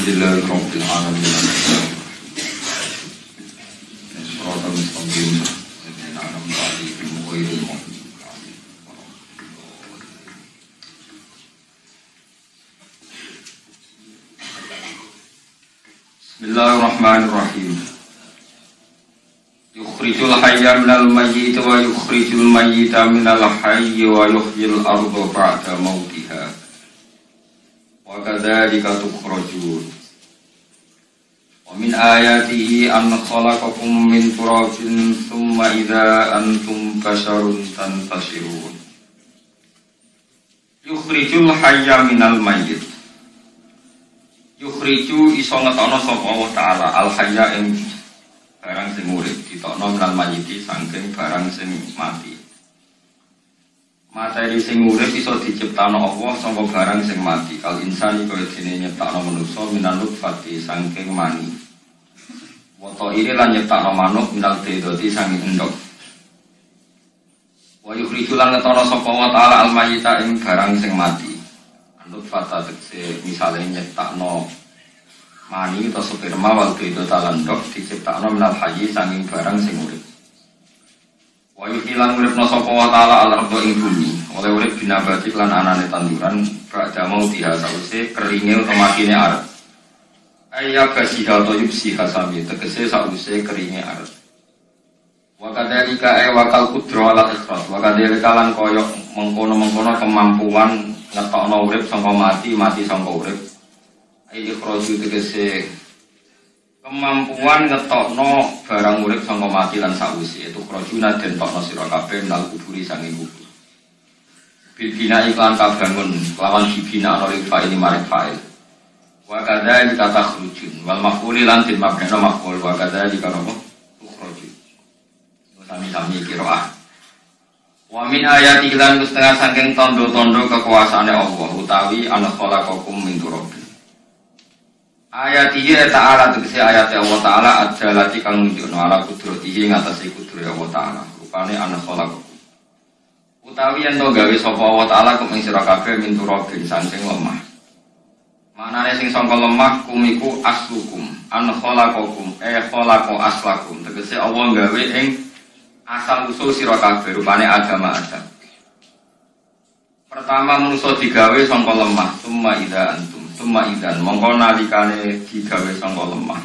Alhamdulillahirabbil alamin. Shiratal mustaqim. Ladzina an'amta 'alaihim ghairil maghdubi 'alaihim waladdallin. Bismillahirrahmanirrahim. Yukhrijul hayya minal mayyiti wa yukhrijul mayyita minal hayyi wa yuhyil arda ba'da mautiha. Wa kadzalika tukhrajun. Wa min ayatihi an khalaqakum min turabin thumma idza antum basharun tantashirun. Yukhrijul hayya minal mayyit. Yukhriju iso ngetokno sapa Allah taala al hayya ing barang sing urip ditokno minal mayyiti saking barang sing mati. Materi sing urip iso diciptakno Allah saka barang sing mati. Kal insani kaya dene nyiptakno manusa minan nutfati saking mani. Woto ire lan nyiptakno manuk minal bedoti saking endhog. Wa yukhriju lan ngetokno sapa wa taala al mayyita ing barang sing mati. Nutfata tegese misale nyiptakno mani atau sperma wal bedot lan endhog diciptakno minal hayyi saking barang sing urip. Wa yuhilan uripna sapa wa ta'ala al-ardha ing bumi oleh urip binabati lan anane tanduran ba'da mautiha sause keringe utawa matine arep ayya basiha to yubsiha sami tegese sause keringe arep wa kadzalika wakal qudra ala ikhras wa kadzalika lan kaya mengkono-mengkono kemampuan ngetokno urip saka mati saka urip ayya ikhrasu tegese kemampuan ngetokno barang urip sangka mati lan sakwise itu krajuna den tokno sira kabeh nal kuburi sanging kubur. Bibina iklan kabangun lawan bibina ana ing fa'il marek fa'il. Wa kadzalika takhrujun wal maf'ul lan tin mabna maf'ul wa kadzalika tukhrajun. Sami-sami qiraah. Wa min ayati lan setengah saking tondo-tondo kekuasaane Allah utawi ana khalaqakum min turabin. Ayat iya ta'ala tegese ayat Allah ta'ala adalati kang nunjukno ala kudratihi ngatasi kudrat Allah ta'ala rupane ana khalaqakum utawi yen to gawe sapa Allah ta'ala kum ing sira kabeh min turabin saking lemah manane sing sangka lemah kumiku aslukum an khalaqakum khalaqa aslakum tegese Allah gawe ing asal usul sira kabeh rupane agama Adam. Pertama manusa digawe sangka lemah summa idza antum summa idan mongko nalikane digawe sangka lemah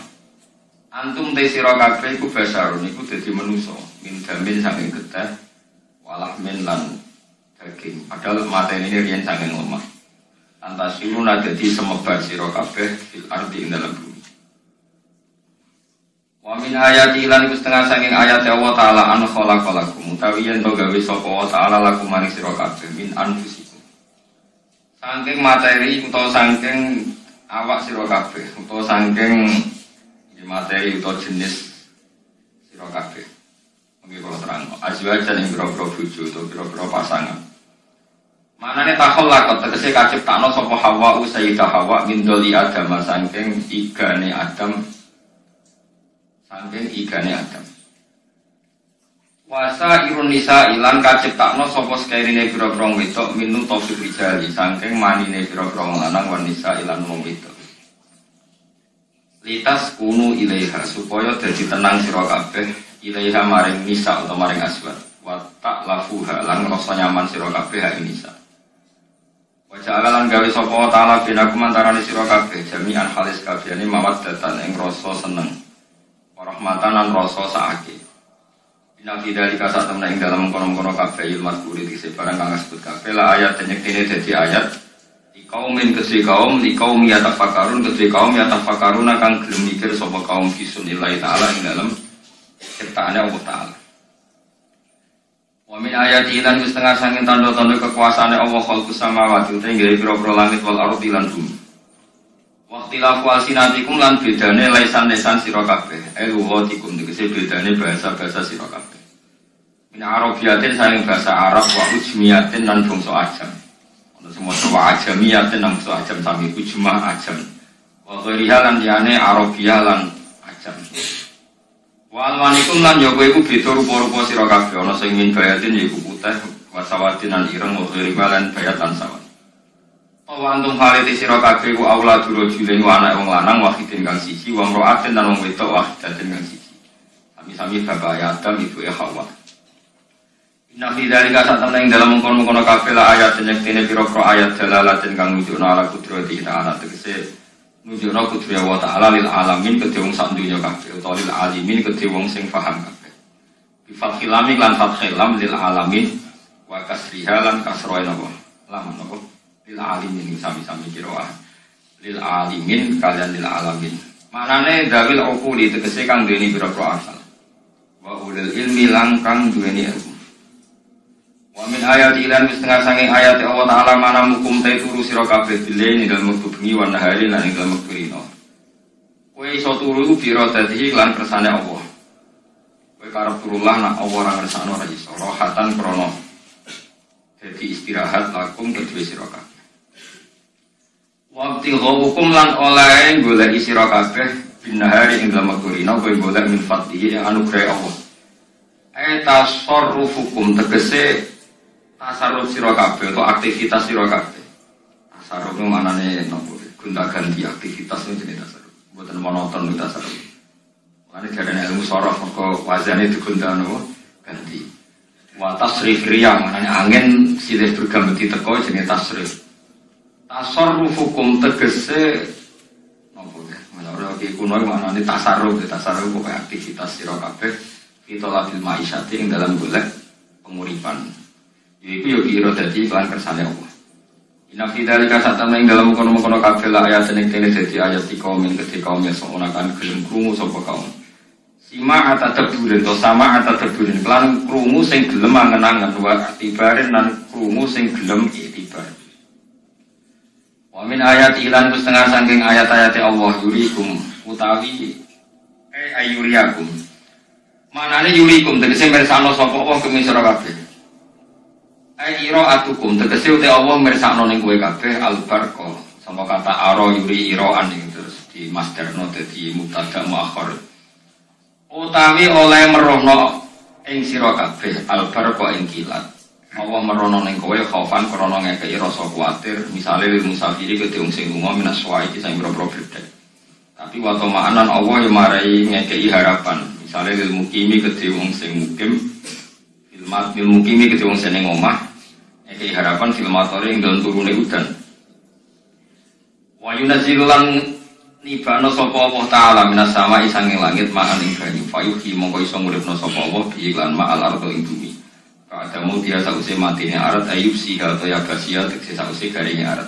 antum te sira kabeh iku basarun iku dadi manusa min damin saking getih walahmin lan daging padahal matene riyen saking lemah antasiruna dadi semebar sira kabeh fil ardi ing dalem bumi wa min ayati lan iku setengah saking ayat Allah taala an khalaqalakum utawi yen to gawe sapa Allah taala lakum maring sira kabeh min anfusikum saking materi utawa saking awak sira kabeh utawa saking materi utawa jenis sira kabeh. Mengki kula terangno. Azwajan ing pira-pira bojo utawa pira-pira pasangan. Manane takhallaqat tegese kaciptakno sapa Hawa Sayyidah Hawa min doli Adam saking igane Adam. Saking igane Adam. Wasa irun nisa ilan kaciptakno sapa sekairine pira-pira wedok minu tofik rijali saking manine pira-pira lanang wan nisa ilan wong wedok. Litas kunu ilaiha supaya dadi tenang sira kabeh ilaiha maring nisa utawa maring aswad. Wa ta'lafuha lan ngrasa nyaman sira kabeh ha nisa. Wa ja'alan gawe sapa taala binakum antarané sira kabeh jami'an halis kabehane mawaddatan ing rasa seneng. Rahmatan lan rasa saake. Nabi dari kasat temen ing dalam kono-kono kabeh ilmu kulit isi barang kang disebut kabeh la ayat denyek ini dadi ayat di kaumin kedhe kaum di kaum yatafakarun kedhe kaum yatafakarun kang gelem mikir sapa kaum bisunillahi taala ing dalam ciptaane Allah taala. Wa min ayati lan setengah sanging tanda-tanda kekuasaane Allah khalqus samawati utawa gawe pira-pira langit wal ardi lan bumi. Waqtilafu alsinatikum lan bedane lesan-lesan sira kabeh eluwatikum tegese bedane bahasa-bahasa sira kabeh. Min arabiyatin saking bahasa Arab wa ujmiyatin lan bangsa ajam. Ana semono wa ajamiyatin lan bangsa ajam sami ujmah ajam. Wa ghairiha lan liyane arabiyah lan ajam. Wa alwanikum lan yo kowe iku beda rupa-rupa sira kabeh ana sing min bayatin yaiku putih wa sawadin lan ireng wa ghairiha lan bayat lan sawad. Wa antum haliti sira kabeh ku aula durujulin wa anak wong lanang wahidin kang siji wa mra'atin lan wong wedok wahidatin kang siji. Sami-sami bapak Adam ibu Hawa. Inna fi dzalika satamna ing dalem mungkon-mungkon kabeh la ayat nyektine pira-pira ayat dalalatin kang nunjukna ala kudrati ta'ala tegese nunjukna kudrat wa ta'ala lil alamin kedhe wong sak donya kabeh utawa lil alimin kedhe wong sing paham kabeh. Bi fathil lam lan fathil lam lil alamin wa kasriha lan kasroe napa? Lam napa? Lil alimin sami-sami kira lil alimin kalian lil alamin manane dawil uquli tegese kang duweni pira-pira akal wa ulil ilmi lang kang duweni ilmu wa min ayati lan setengah saking ayat Allah taala mana hukum ta turu sira kabeh bilene dalem wektu bengi wa nahari lan ing dalem wektu rino kowe iso turu biro dadi lan kersane Allah kowe karep turullah nak Allah ora ngersakno ora iso rohatan krono dadi istirahat lakum kedue sira kabeh. Waktu hukum lan oleh golek sira kabeh binahari ing dalem wektu rino kowe golek min fadlihi yang anugerah Allah. Tasarruf hukum tegese tasarruf sira kabeh atau aktivitas sira kabeh. Tasarruf ku manane nopo? Gonta-ganti aktivitas itu jenenge tasarruf. Mboten monoton itu tasarruf. Mane jarane ilmu sorof kok wazane digonta nopo? Ganti. Wa tasrif riya manane angin silih berganti teko jenenge tasrif. Tasarruf hukum tegese nopo ya? Menurut iki kuno manane tasarruf kok aktivitas sira kabeh fitolabil ma'isyati ing dalam golek penguripan. Yaiku yo kira dadi lan kersane Allah. Inna fi dzalika satana ing dalam kono-kono kabeh la ayat ning kene dadi ayat kaum ing kedhe kaum yang sono kan gelem krungu sapa kaum. Sima atadaburin to sama atadaburin kelan krungu sing gelem angen-angen wa atibarin lan krungu sing gelem itibar. Wa min ayati lan setengah saking ayat-ayat Allah yurikum utawi ayuriyakum. Manane yurikum tegese mirsakno sapa Allah kemisra kabeh. Iro atukum tegese uti Allah mirsakno ning kowe kabeh albarqa. Sama kata aro yuri iroan iki terus di masdarno dadi mubtada muakhir. Utawi oleh merono ing sira kabeh albarqa ing kilat. Allah merono ning kowe khaufan krana ngekeki rasa kuwatir, misale lil musafiri kedhe wong sing lunga minaswa iki sing boro-boro bledek. Tapi wa ta'anan Allah yo marai ngekeki harapan, misale lil mukimi kedhe wong sing mukim, bil mukimi kedhe wong sing ning omah, ngekeki harapan fil matore ing dalem turune udan. Wa yunazzilan nibano sapa Allah taala minas sama'i sanging langit ma'an ing banyu fayuhi mongko iso nguripno sapa Allah bi lan ma'al ardo ing bumi. Kadamu dia sause matine arat ayub siha atau yagasia tegese sause garinge arat.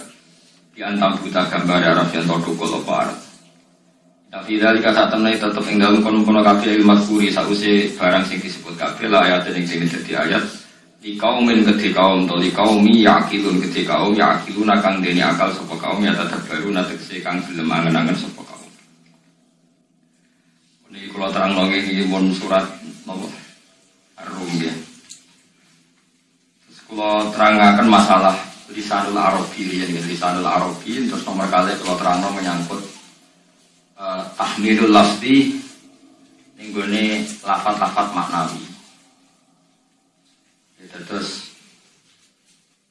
Di antam buta gambar araf yang todukul apa arat. Tapi dari kata temne tetep ing dalem kono-kono kabeh ilmu kuri sause barang sing disebut kabeh la ayat ning sing dadi ayat di kaumin kedhe kaum to li kaumi yaqilun kedhe kaum yaqilun kang dene akal sapa kaum ya tetep baru tegese kang gelem angen-angen sapa kaum. Niki kula terangno iki pun surat napa Ar-Rum ya. Kalau terangkan masalah lisanul Arabi, jadi lisanul Arabi terus nomor kali kalau terangno menyangkut tahmilul lafzi ninggone lafaz-lafaz maknawi. Ya, terus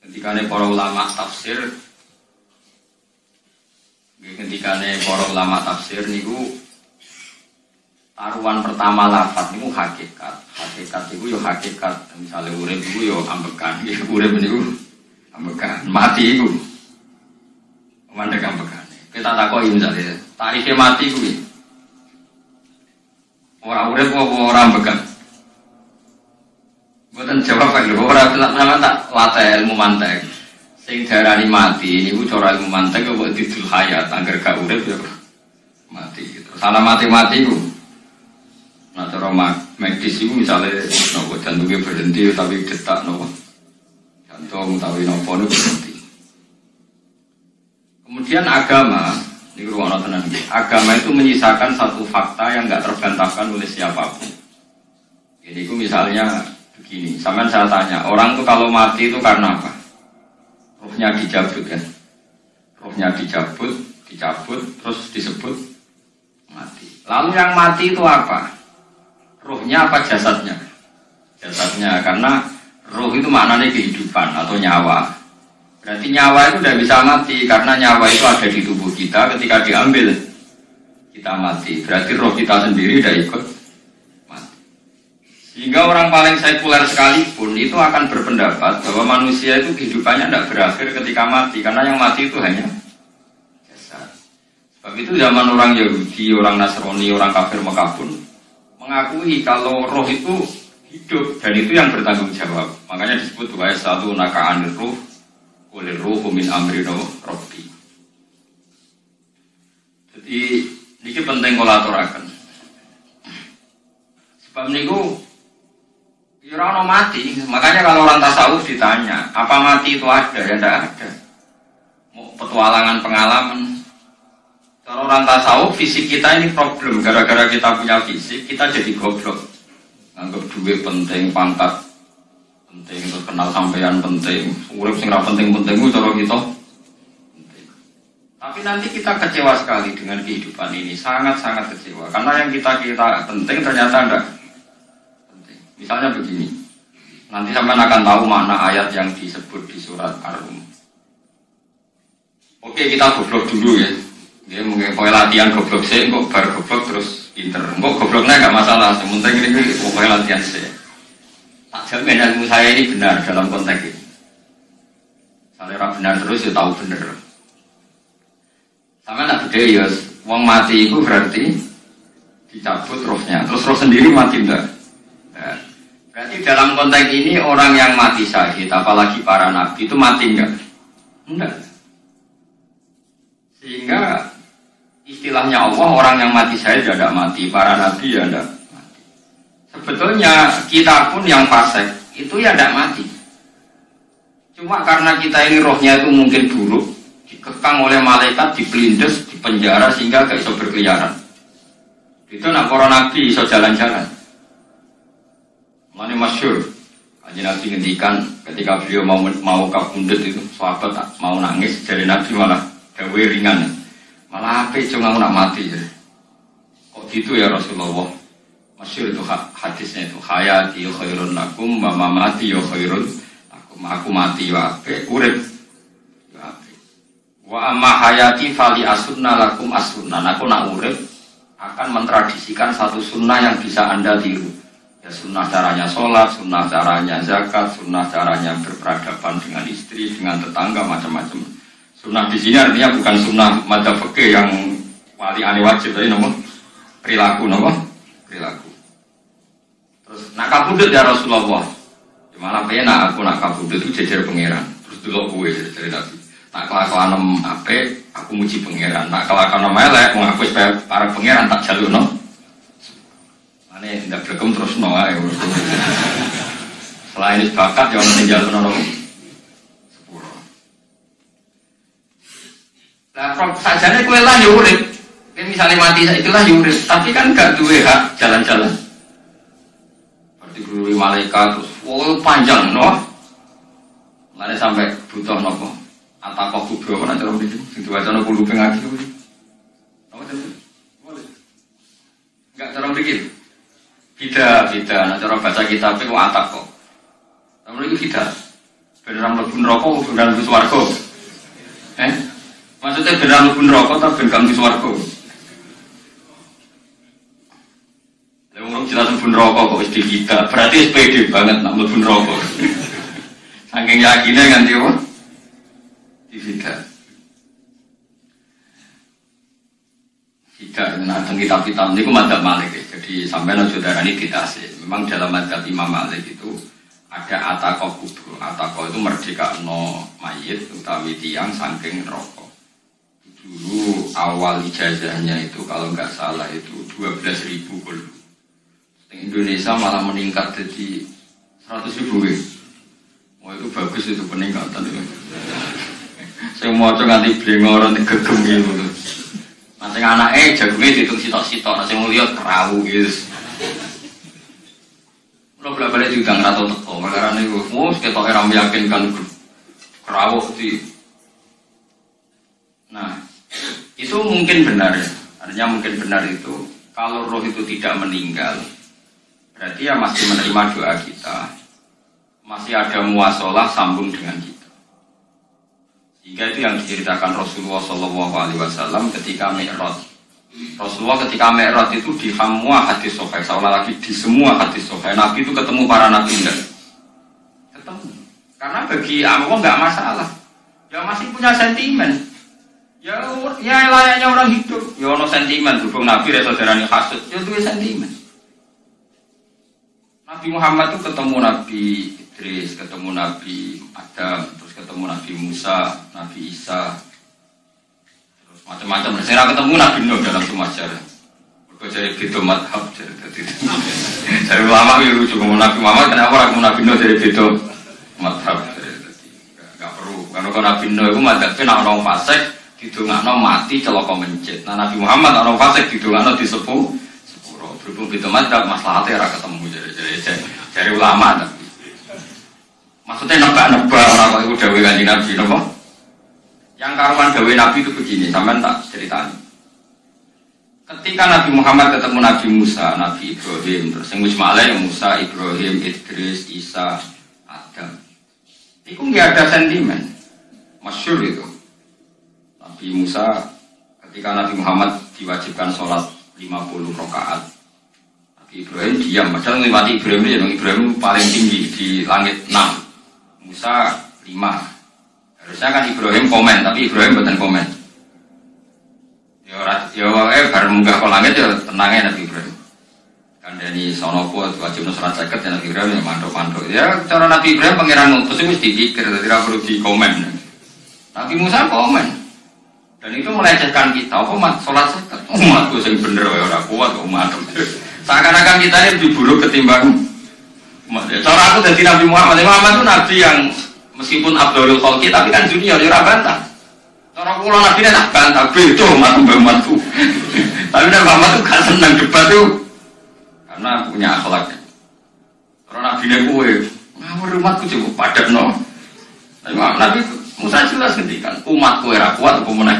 ketika para ulama tafsir, niku taruhan pertama lafaz niku hakikat. Hakikat itu yo hakikat. Misalnya urip itu yo ambekan. Urip niku ambekan. Mati itu mandek ambekan. Kita takoki misalnya tarife mati kuwi. Ora urip apa ora ambekan. Mboten jawab kok ora sampeyan tak latih ilmu mantek. Sing darani mati niku cara ilmu mantek kok didul hayat angger gak urip yo mati. Terus salah mati-mati iku nah cara medis itu misalnya nopo jantungnya berhenti tapi detak nopo jantung tapi nopo itu berhenti. Kemudian agama ini ruang tenan. Agama itu menyisakan satu fakta yang nggak terbantahkan oleh siapapun. Ini itu misalnya begini, sampai saya tanya orang itu kalau mati itu karena apa? Ruhnya dicabut kan? Ruhnya dicabut terus disebut mati. Lalu yang mati itu apa? Ruhnya apa jasadnya? Jasadnya, karena ruh itu maknanya kehidupan atau nyawa. Berarti nyawa itu tidak bisa mati karena nyawa itu ada di tubuh kita. Ketika diambil kita mati. Berarti roh kita sendiri tidak ikut mati. Sehingga orang paling sekuler sekalipun itu akan berpendapat bahwa manusia itu kehidupannya tidak berakhir ketika mati. Karena yang mati itu hanya jasad. Sebab itu zaman orang Yahudi, orang Nasrani, orang kafir Mekah pun mengakui kalau roh itu hidup dan itu yang bertanggung jawab. Makanya disebut wa satu naka'anir ruh oleh ruh min amri rabbi. Jadi ini penting kolaturakan. Sebab niku orang mati. Makanya kalau orang tasawuf ditanya, apa mati itu ada? Ya tidak ada. Mau petualangan pengalaman. Kalau orang tasawuf, fisik kita ini problem. Gara-gara kita punya fisik, kita jadi goblok. Anggap duit penting, pangkat penting, terus kenal sampean penting, urip sing ra penting-penting ku cara kita penting. Tapi nanti kita kecewa sekali dengan kehidupan ini, sangat-sangat kecewa. Karena yang kita penting ternyata enggak penting. Misalnya begini, nanti sampean akan tahu makna ayat yang disebut di surat Ar-Rum. Oke, kita goblok dulu ya. Dia mungkin latihan goblok sih, kok bar goblok terus pinter. Kok gobloknya nggak masalah, sementing ini pokoknya latihan sih. Tak jamin ilmu saya ini benar dalam konteks ini. Kalau benar terus ya tahu benar. Sama nak gede ya, wong mati itu berarti dicabut rohnya, terus roh sendiri mati enggak? Nah, berarti dalam konteks ini orang yang mati syahid, apalagi para nabi itu mati enggak? Enggak. Sehingga istilahnya Allah, orang yang mati syahid tidak mati, para nabi ya tidak mati. Sebetulnya kita pun yang fasik itu ya tidak mati. Cuma karena kita ini rohnya itu mungkin buruk, dikekang oleh malaikat, dipelindes, dipenjara sehingga gak bisa berkeliaran. Itu nak para nabi bisa jalan-jalan. Mana masyhur, Kanjeng Nabi ngendikan ketika beliau mau kabundut itu, sahabat mau nangis, jadi Nabi malah gawe ringan. Malah apa cuma nak mati ya. Kok gitu ya Rasulullah? Masyhur itu hadisnya itu, hayati khairun lakum wa mamati khairun lakum. Aku mati ya ape, urip ya ape. Wa amma hayati fali asunna lakum asunna. Aku nak urip akan mentradisikan satu sunnah yang bisa Anda tiru. Ya sunnah caranya sholat, sunnah caranya zakat, sunnah caranya berperadaban dengan istri, dengan tetangga, macam-macam. Sunnah di sini artinya bukan sunnah madzhab fikih yang wali ane wajib, tapi nomor perilaku, nomor perilaku. Terus nak kabudut ya Rasulullah, malah pena aku nak kabudut itu jejer pangeran. Terus dulu gue jadi Nabi. Nak kelakuan ape, aku muji pangeran. Nak kelakuan melek, mengaku supaya para pangeran tak jalur no. Ane tidak berkem terus no. Selain bakat yang tinggal no. Nah, sajane kowe lah yo urip. Kowe misale mati saiki lah yo urip, tapi kan gak duwe hak jalan-jalan. Berarti guru malaikat terus panjang no. Mane sampai butuh nopo? Ataqah kubro ana cara mriki. Sing diwacana kulo ping ngaji kuwi. Apa ten? Boleh. Enggak cara mriki. Beda, ana cara baca kitab ku ataqah. Tapi mriki beda. Ben ora mlebu neraka ben mlebu swarga. Maksudnya benar mlebu neraka ta ben gak mlebu swarga. Lha wong jelas mlebu neraka kok wis dikita, berarti wis pede banget nak mlebu neraka. Saking yakine nganti apa? Dikita. Tidak, nah teng kitab-kitab niku madzhab Malik. Jadi sampeyan aja darani ditase. Memang dalam madzhab Imam Malik itu ada ataqah kubro. Ataqah itu merdekakno mayit utawi tiyang saking neraka. Dulu awal ijazahnya itu kalau nggak salah itu 12.000 gol. Di Indonesia malah meningkat jadi 100.000 wih. Wah itu bagus itu peningkatan itu. Saya mau coba nanti blengor nanti gegem gitu. Nanti anaknya jagungnya dihitung sitok-sitok. Nanti mau lihat perahu gitu. Lo balik diundang rata teko. Karena itu mau sekitar orang meyakinkan perahu di. Nah. Itu mungkin benar ya, artinya mungkin benar itu kalau roh itu tidak meninggal berarti ya masih menerima doa kita, masih ada muasalah sambung dengan kita. Hingga itu yang diceritakan Rasulullah SAW ketika Mi'raj. Rasulullah ketika Mi'raj itu di semua hadis sahih, seolah lagi di semua hadis sahih Nabi itu ketemu para nabi enggak? Ketemu. Karena bagi Allah nggak masalah. Ya masih punya sentimen. Ya layaknya orang hidup. Ya ono sentimen, hubung Nabi saudarane hasud, ya itu sentimen. Nabi Muhammad itu ketemu Nabi Idris, ketemu Nabi Adam, terus ketemu Nabi Musa, Nabi Isa, terus macam-macam. Saya ketemu Nabi Nuh dalam semua sejarah. Mereka jadi beda madhab, jadi ulama itu lucu. Nabi Muhammad kenapa orang Nabi Nuh jadi beda madhab? Gak perlu. Karena kalau Nabi Nuh itu madhabnya nak orang fasik, didongakno mati celaka mencit. Nah Nabi Muhammad orang fasik didongakno disepuh. Berhubung beda madhab, maslahatnya ora ketemu dari ulama. Maksudnya nebak-nebak orang kok itu dawuh Kanjeng Nabi napa? Yang karuan dawuh Nabi itu begini, sampean tak ceritani. Ketika Nabi Muhammad ketemu Nabi Musa, Nabi Ibrahim, terus yang Ismail, Musa, Ibrahim, Idris, Isa, Adam. Itu nggak ada sentimen. Masyhur itu. Nabi Musa ketika Nabi Muhammad diwajibkan sholat 50 rakaat. Ibrahim diam, padahal mati Ibrahim ini, Ibrahim paling tinggi di langit 6, Musa 5. Harusnya kan Ibrahim komen, tapi Ibrahim bukan komen. Baru munggah ke langit ya tenangnya Nabi Ibrahim. Kan dari sonopo wajib nusrat seket ya Nabi Ibrahim ya mandok-mandok. Ya cara Nabi Ibrahim pangeran ngutus itu mesti dipikir, tidak perlu di komen. Nabi Musa komen. Dan itu melecehkan kita, apa sholat seket? Umatku yang bener ya orang kuat umat. Seakan-akan kita ini lebih buruk ketimbang umat. Cara aku dari Nabi Muhammad. Muhammad itu Nabi yang meskipun Abdul Khalqi tapi kan junior, ya ora bantah. Cara kula Nabi tak bantah, beda umatku. Tapi Nabi Muhammad itu gak senang debat itu karena punya akhlak. Cara Nabi ini kowe, ngawur umatku coba padakno. Nabi Musa jelas ngendikan, umatku ora kuat apa meneh.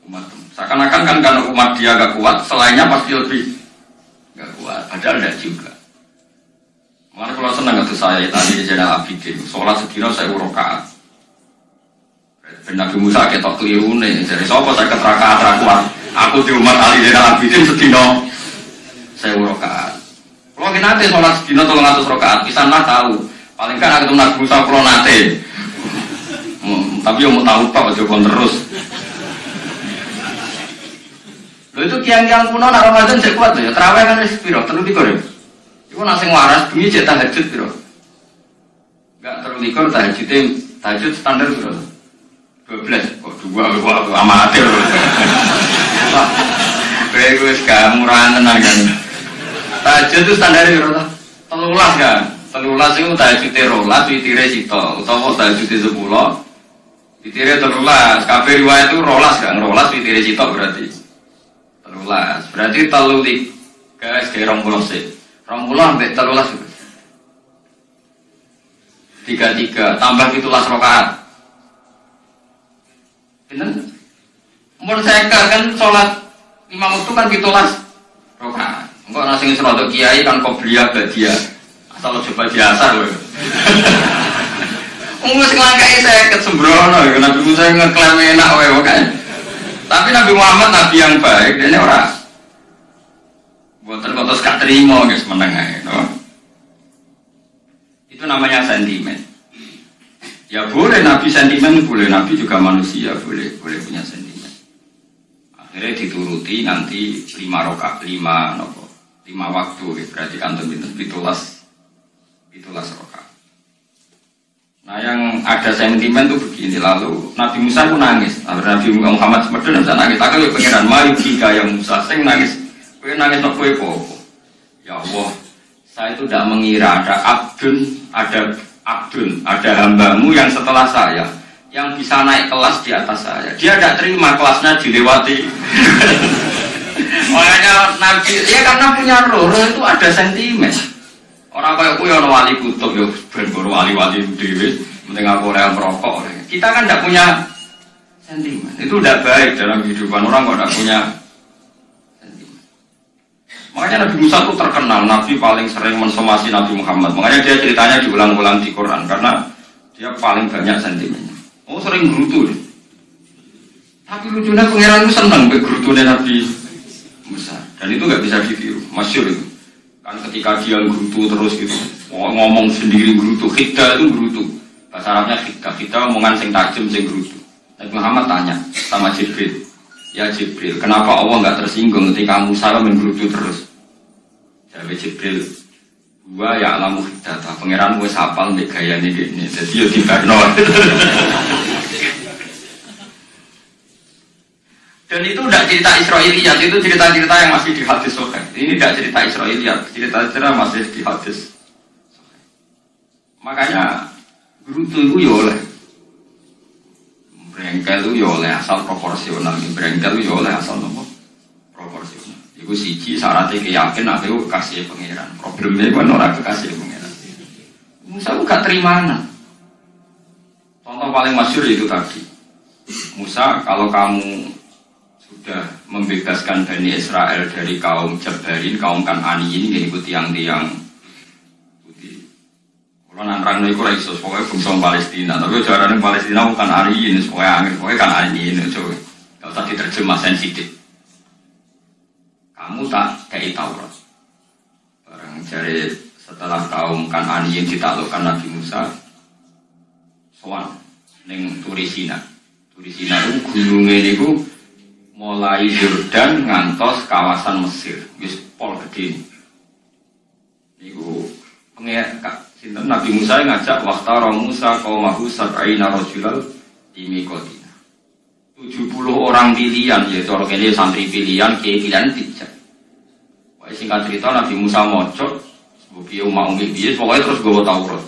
Umat. Seakan-akan kan karena umat dia gak kuat, selainnya pasti lebih gak kuat, padahal tidak juga. Makanya kalau senang itu saya tadi Zainal Abidin, sholat sedina saya rakaat. Nabi Musa ketok keliru nih, jadi sopo saya keterakaat kuat. Aku di umat Ali Zainal Abidin sedina saya rakaat. Kalau kita nanti sholat sedina 300 rakaat, pisanlah tahu. Paling kan aku Nabi Musa kalau nanti, tapi yang mau tahu pak, jawab terus. Lho itu kiang-kiang kuno nak Ramadan cek kuat ya. Terawih kan wis piro? 3 ya. Iku nak sing waras bengi cek tahajud piro? Enggak 3 tahajud standar piro? 12 kok 2 kok amatir. Kowe wis gak murahan tenan kan. Tahajud itu standar piro? 13 kan. 13 itu tahajud 12 witire sito utawa tahajud 10. Witire 13. Kabeh riwayat itu 12 kan. 12 witire sito berarti. Berarti 3 guys kayak 20 sih 20 sampai 13 33 tambah 17 rakaat bener umur saya kan sholat 5 waktu kan 17 rakaat enggak nasi ngeserot kiai kan kobliyah badia asal coba biasa loh umur selangkai saya kesembrono Nabi Musa ngeklaim enak makanya. Tapi Nabi Muhammad Nabi yang baik, dia ini orang buatan kotos gak terima guys menengah itu. Itu namanya sentimen. Ya boleh Nabi sentimen, boleh Nabi juga manusia, boleh punya sentimen. Akhirnya dituruti nanti 5 waktu, berarti kantor pitulas rakaat. Nah yang ada sentimen itu begini, lalu Nabi Musa pun nangis. Nabi Muhammad sebenarnya bisa nangis. Aku ya pengiran mari jika yang Musa sing nangis. Kowe nangis no kowe apa? Ya Allah, saya itu tidak mengira ada ada hambamu yang setelah saya yang bisa naik kelas di atas saya. Dia tidak terima kelasnya dilewati. Makanya Nabi, ya karena punya roh itu ada sentimen. Orang kayak aku yang wali kutub ya, baru wali-wali dewi, penting aku orang merokok. Kita kan tidak punya sentimen. Itu tidak baik dalam kehidupan orang kalau tidak punya sentimen. Makanya Nabi Musa itu terkenal, Nabi paling sering mensomasi Nabi Muhammad. Makanya dia ceritanya diulang-ulang di Quran karena dia paling banyak sentimennya. Oh sering gerutu deh. Tapi lucunya pangeran itu senang bergerutunya Nabi Musa. Dan itu nggak bisa ditiru, masyhur itu. Kan ketika dia gerutu terus gitu, ngomong sendiri gerutu, khidda itu gerutu. Bahasa Arabnya khidda omongan sing tajam sing gerutu. Nabi Muhammad tanya sama Jibril, ya Jibril, kenapa Allah nggak tersinggung ketika Musa menggerutu terus? Jawab Jibril, gua ya alamu khidda, pangeran gue sapal nih gaya nih gini, jadi ya dibarno. Dan itu tidak cerita Israiliyat, itu cerita-cerita yang masih di hadis sahih. Ini tidak cerita Israiliyat, cerita-cerita masih di hadis. Makanya gerutu itu ya oleh brengkel itu ya oleh asal proporsional, brengkel itu ya oleh asal nomor proporsional. Itu siji syaratnya keyakin aku kasih pangeran. Problemnya kan orang kekasih pangeran. Musa gak terima. Contoh paling masyhur itu tadi. Musa, kalau kamu sudah membebaskan Bani Israel dari kaum Jabarin, kaum Kan'aniyin, yaitu tiang-tiang putih. Kalau nangrang itu raiso, pokoknya bangsa Palestina. Tapi jawabannya Palestina bukan Kan'aniyin, pokoknya Kan'aniyin. Gak usah diterjemah sensitif. Kamu tak kayak Taurat. Barang jari setelah kaum Kan'aniyin ditaklukkan Nabi Musa, soan neng Turisina. Turisina itu gunungnya itu mulai Yordan ngantos kawasan Mesir, wis pol gede. Niku sinten Nabi Musa ngajak waqtara Musa qaumahu sab'ina rajulal imiqatina. 70 orang pilihan, ya cara kene santri pilihan, kiai pilihan dijak. Wae singkat cerita Nabi Musa mojok, sebagai umat piye pokoke terus gowo Taurat.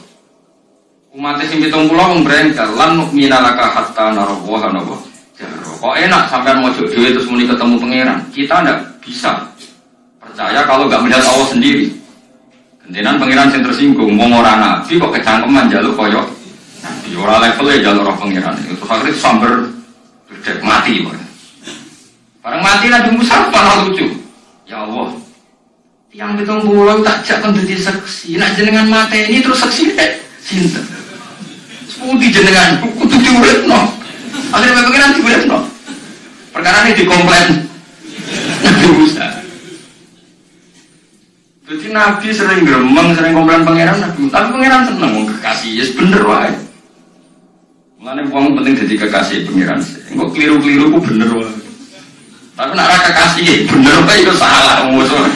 Umat sing 70 wong brengkel lan minalaka hatta narawaha napa. Kok enak sampai mau jodoh terus muni ketemu pangeran. Kita tidak bisa percaya kalau nggak melihat Allah sendiri. Gentenan pangeran yang tersinggung, mau orang nabi kok kecangkeman jalur koyok. Nabi orang levelnya jalur roh pangeran. Itu akhirnya sambar berdek mati. Barang mati Nabi Musa malah lucu. Ya Allah, yang betul pulau tak jak menjadi saksi. Nak jenengan mati ini terus saksi cinta. Sepuluh jenengan kudu diurut no. Akhirnya pengiran dibuat no. Perkara ini dikomplain Nabi Musa. Jadi Nabi sering gremeng, sering komplain pangeran Nabi Musa. Tapi pangeran seneng mau kekasih, ya bener wae. Mengenai uang penting jadi kekasih pangeran. Enggak keliru-keliru ku bener wae. Tapi nak kekasih bener wae itu salah musuh.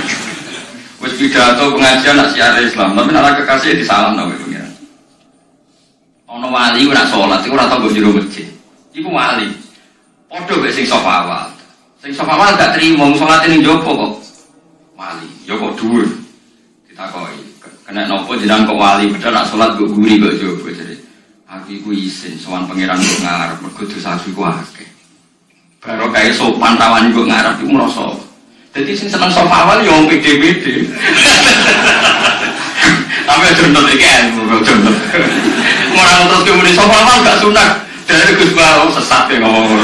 Wis pidato pengajian nak siar Islam, tapi nak kekasih disalah nawe pangeran. Ono wali ora salat iku ora tau go jero masjid. Iku wali. Padha mek sing sapa awal. Sing sapa awal gak trimo salat ning jopo kok. Wali, ya kok dhuwur. Ditakoki, kena nopo jenengan kok wali padahal nak salat kok guri kok jopo jare. Aku iku isin sowan pangeran kok ngarep mergo dosaku ku akeh. Baru kae sopan tawani kok ngarep iku ngrasa. Dadi sing seneng sapa awal ya wong pede-pede. Tapi aja nonton iki aja nonton. Ora terus kemuni sapa awal gak sunat. Dari Gus Bawo sesat ya ngomong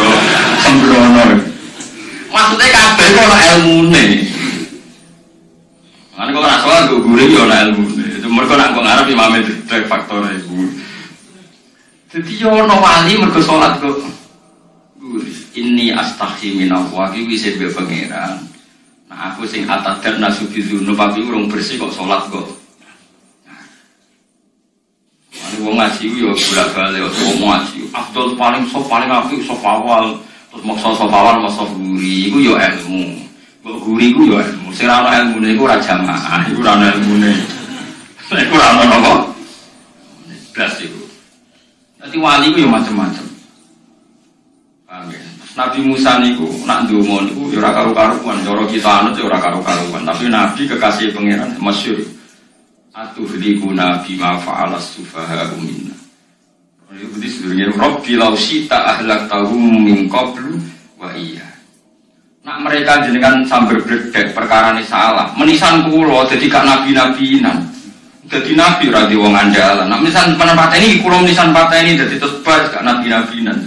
sembrono. Maksudnya kabeh kok ana ilmune. Kan kok ora soal go gure yo ana ilmune. Itu mergo nak kok ngarep imame dek faktor iku. Dadi yo ono wali mergo salat kok gure. Inni astaghfi minallah iki wis be pangeran. Nah aku sing atadan nasubizunu tapi urung bersih kok salat kok. Wong ngaji yo bolak-balik wong ngaji. Afdal paling apik sop awal, terus maksa sop awal maksa guri iku yo ilmu. Mbok guri iku yo ilmu. Sing ora ana ilmune iku ora jamaah, iku ora ana ilmune. Iku ora ana apa? Blas iku. Dadi wali iku yo macam-macam. Paham ya? Nabi Musa niku nak ndonga niku yo ora karo-karuan, cara kita anut yo ora karo-karuan, tapi nabi kekasih pangeran masyhur. Atuhlikuna bima fa'alas sufaha minna. Itu sebenarnya Rabbi law sita ahlaktahum min qablu wa iya. Nak mereka jenengan sambil berdek perkara ini salah. Menisan kula jadi gak nabi-nabinan. Jadi nabi ra di wong andalan. Nak menisan penempateni kula menisan pateni dadi tesbas gak nabi-nabinan.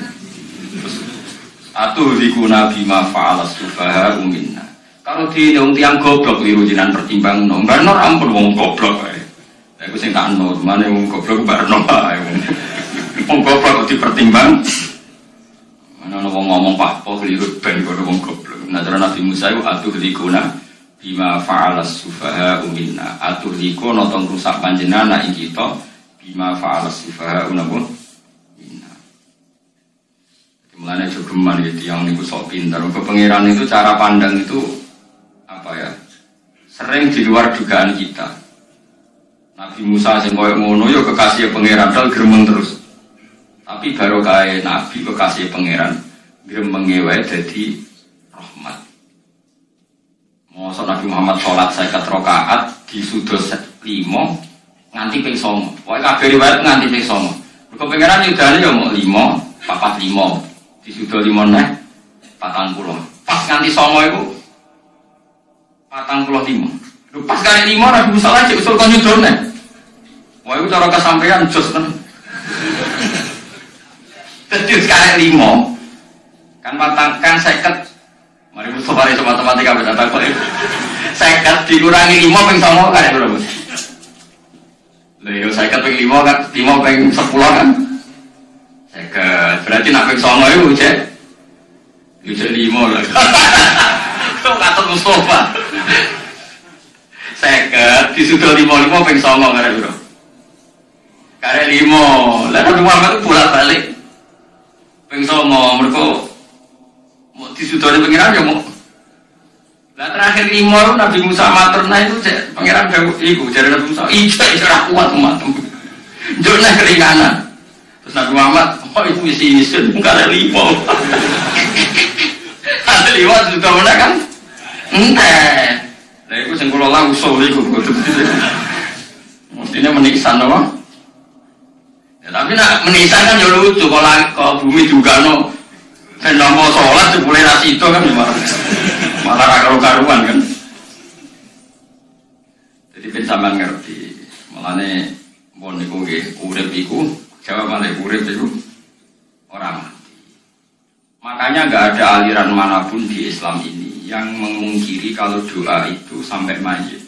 Atuhlikuna bima fa'alas sufaha minna. Kalau di tiang goblok liru jinan pertimbang no, mbak Nur ampun wong goblok. Aku sing tak no, mana wong goblok mbak Nur. Wong goblok dipertimbang. Mana wong ngomong Pak Po keliru ben kok wong goblok. Nah cara Nabi Musa itu atuh likuna bima fa'alas sufaha minna. Atuh likuna tong rusak panjenengan ing kita bima fa'alas sufaha minna. Mulane jogeman gitu yang niku sok pintar. Ke pangeran itu cara pandang itu apa ya? Sering di luar dugaan kita. Nabi Musa sing koyo ngono ya kekasih pangeran dal gremeng terus. Tapi baru kae Nabi kekasih pangeran gremenge wae dadi rahmat. Mosok Nabi Muhammad salat 50 rakaat disudos 5 nganti ping 9. Pokoke kabeh riwayat nganti ping 9. Mergo pangeran yudane ya mau 5, 45. Disudos 5 neh 40. Pas nganti 9 iku 45. Lho pas kali 5 Nabi Musa lagi usul kon nyudone. Wah itu cara kesampaian jos kan. Dadi sekali 5. Kan patangkan 50. Mari Mustafa iso matematika wis tak kok. 50 dikurangi 5 ping 9 kan berapa? Lha yo 50 ping 5 kan 5 ping 10 kan. 50 berarti nak ping 9 iku cek. Yo cek 5 lah. Kok kata Mustafa. 50 disudah 55 ping 9 kan bro. Karek 5. Lah Nabi Muhammad itu bolak-balik. Ping 9 mergo mau disudone pengiran ya mau. Lah terakhir 5 Nabi Musa maturna itu pengiran dawuh iku jare Nabi Musa, "Iki ora kuat umatmu." Njone keringanan. Terus Nabi Muhammad, "Oh itu isin karek 5." Ada 5 sudah mana kan? Entek. Lah iku sing kula lah usul iku. Mestinya menisan apa? Ya, tapi nak menisan kan ya lucu kalau bumi juga no mau sholat boleh nasi itu kan malah karu-karuan kan. Jadi pensaman ngerti malahnya mau niku urip iku jawabannya urip iku orang mati. Makanya nggak ada aliran manapun di Islam ini yang memungkiri kalau doa itu sampai mayit.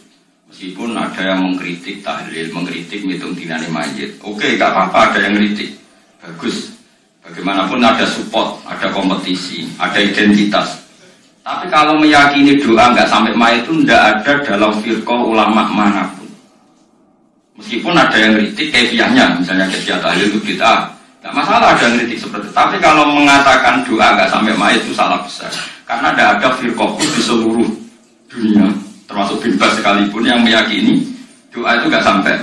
Meskipun ada yang mengkritik tahlil, mengkritik ngitung dinane mayit. Oke, gak apa-apa ada yang kritik. Bagus. Bagaimanapun ada support, ada kompetisi, ada identitas. Tapi kalau meyakini doa nggak sampai mayit itu tidak ada dalam firqah ulama manapun. Meskipun ada yang kritik kefiahnya, misalnya kefiah tahlil itu kita nggak masalah ada yang kritik seperti itu. Tapi kalau mengatakan doa nggak sampai mayit itu salah besar. Karena tidak ada firqah di seluruh dunia. Termasuk bin Baz sekalipun yang meyakini doa itu nggak sampai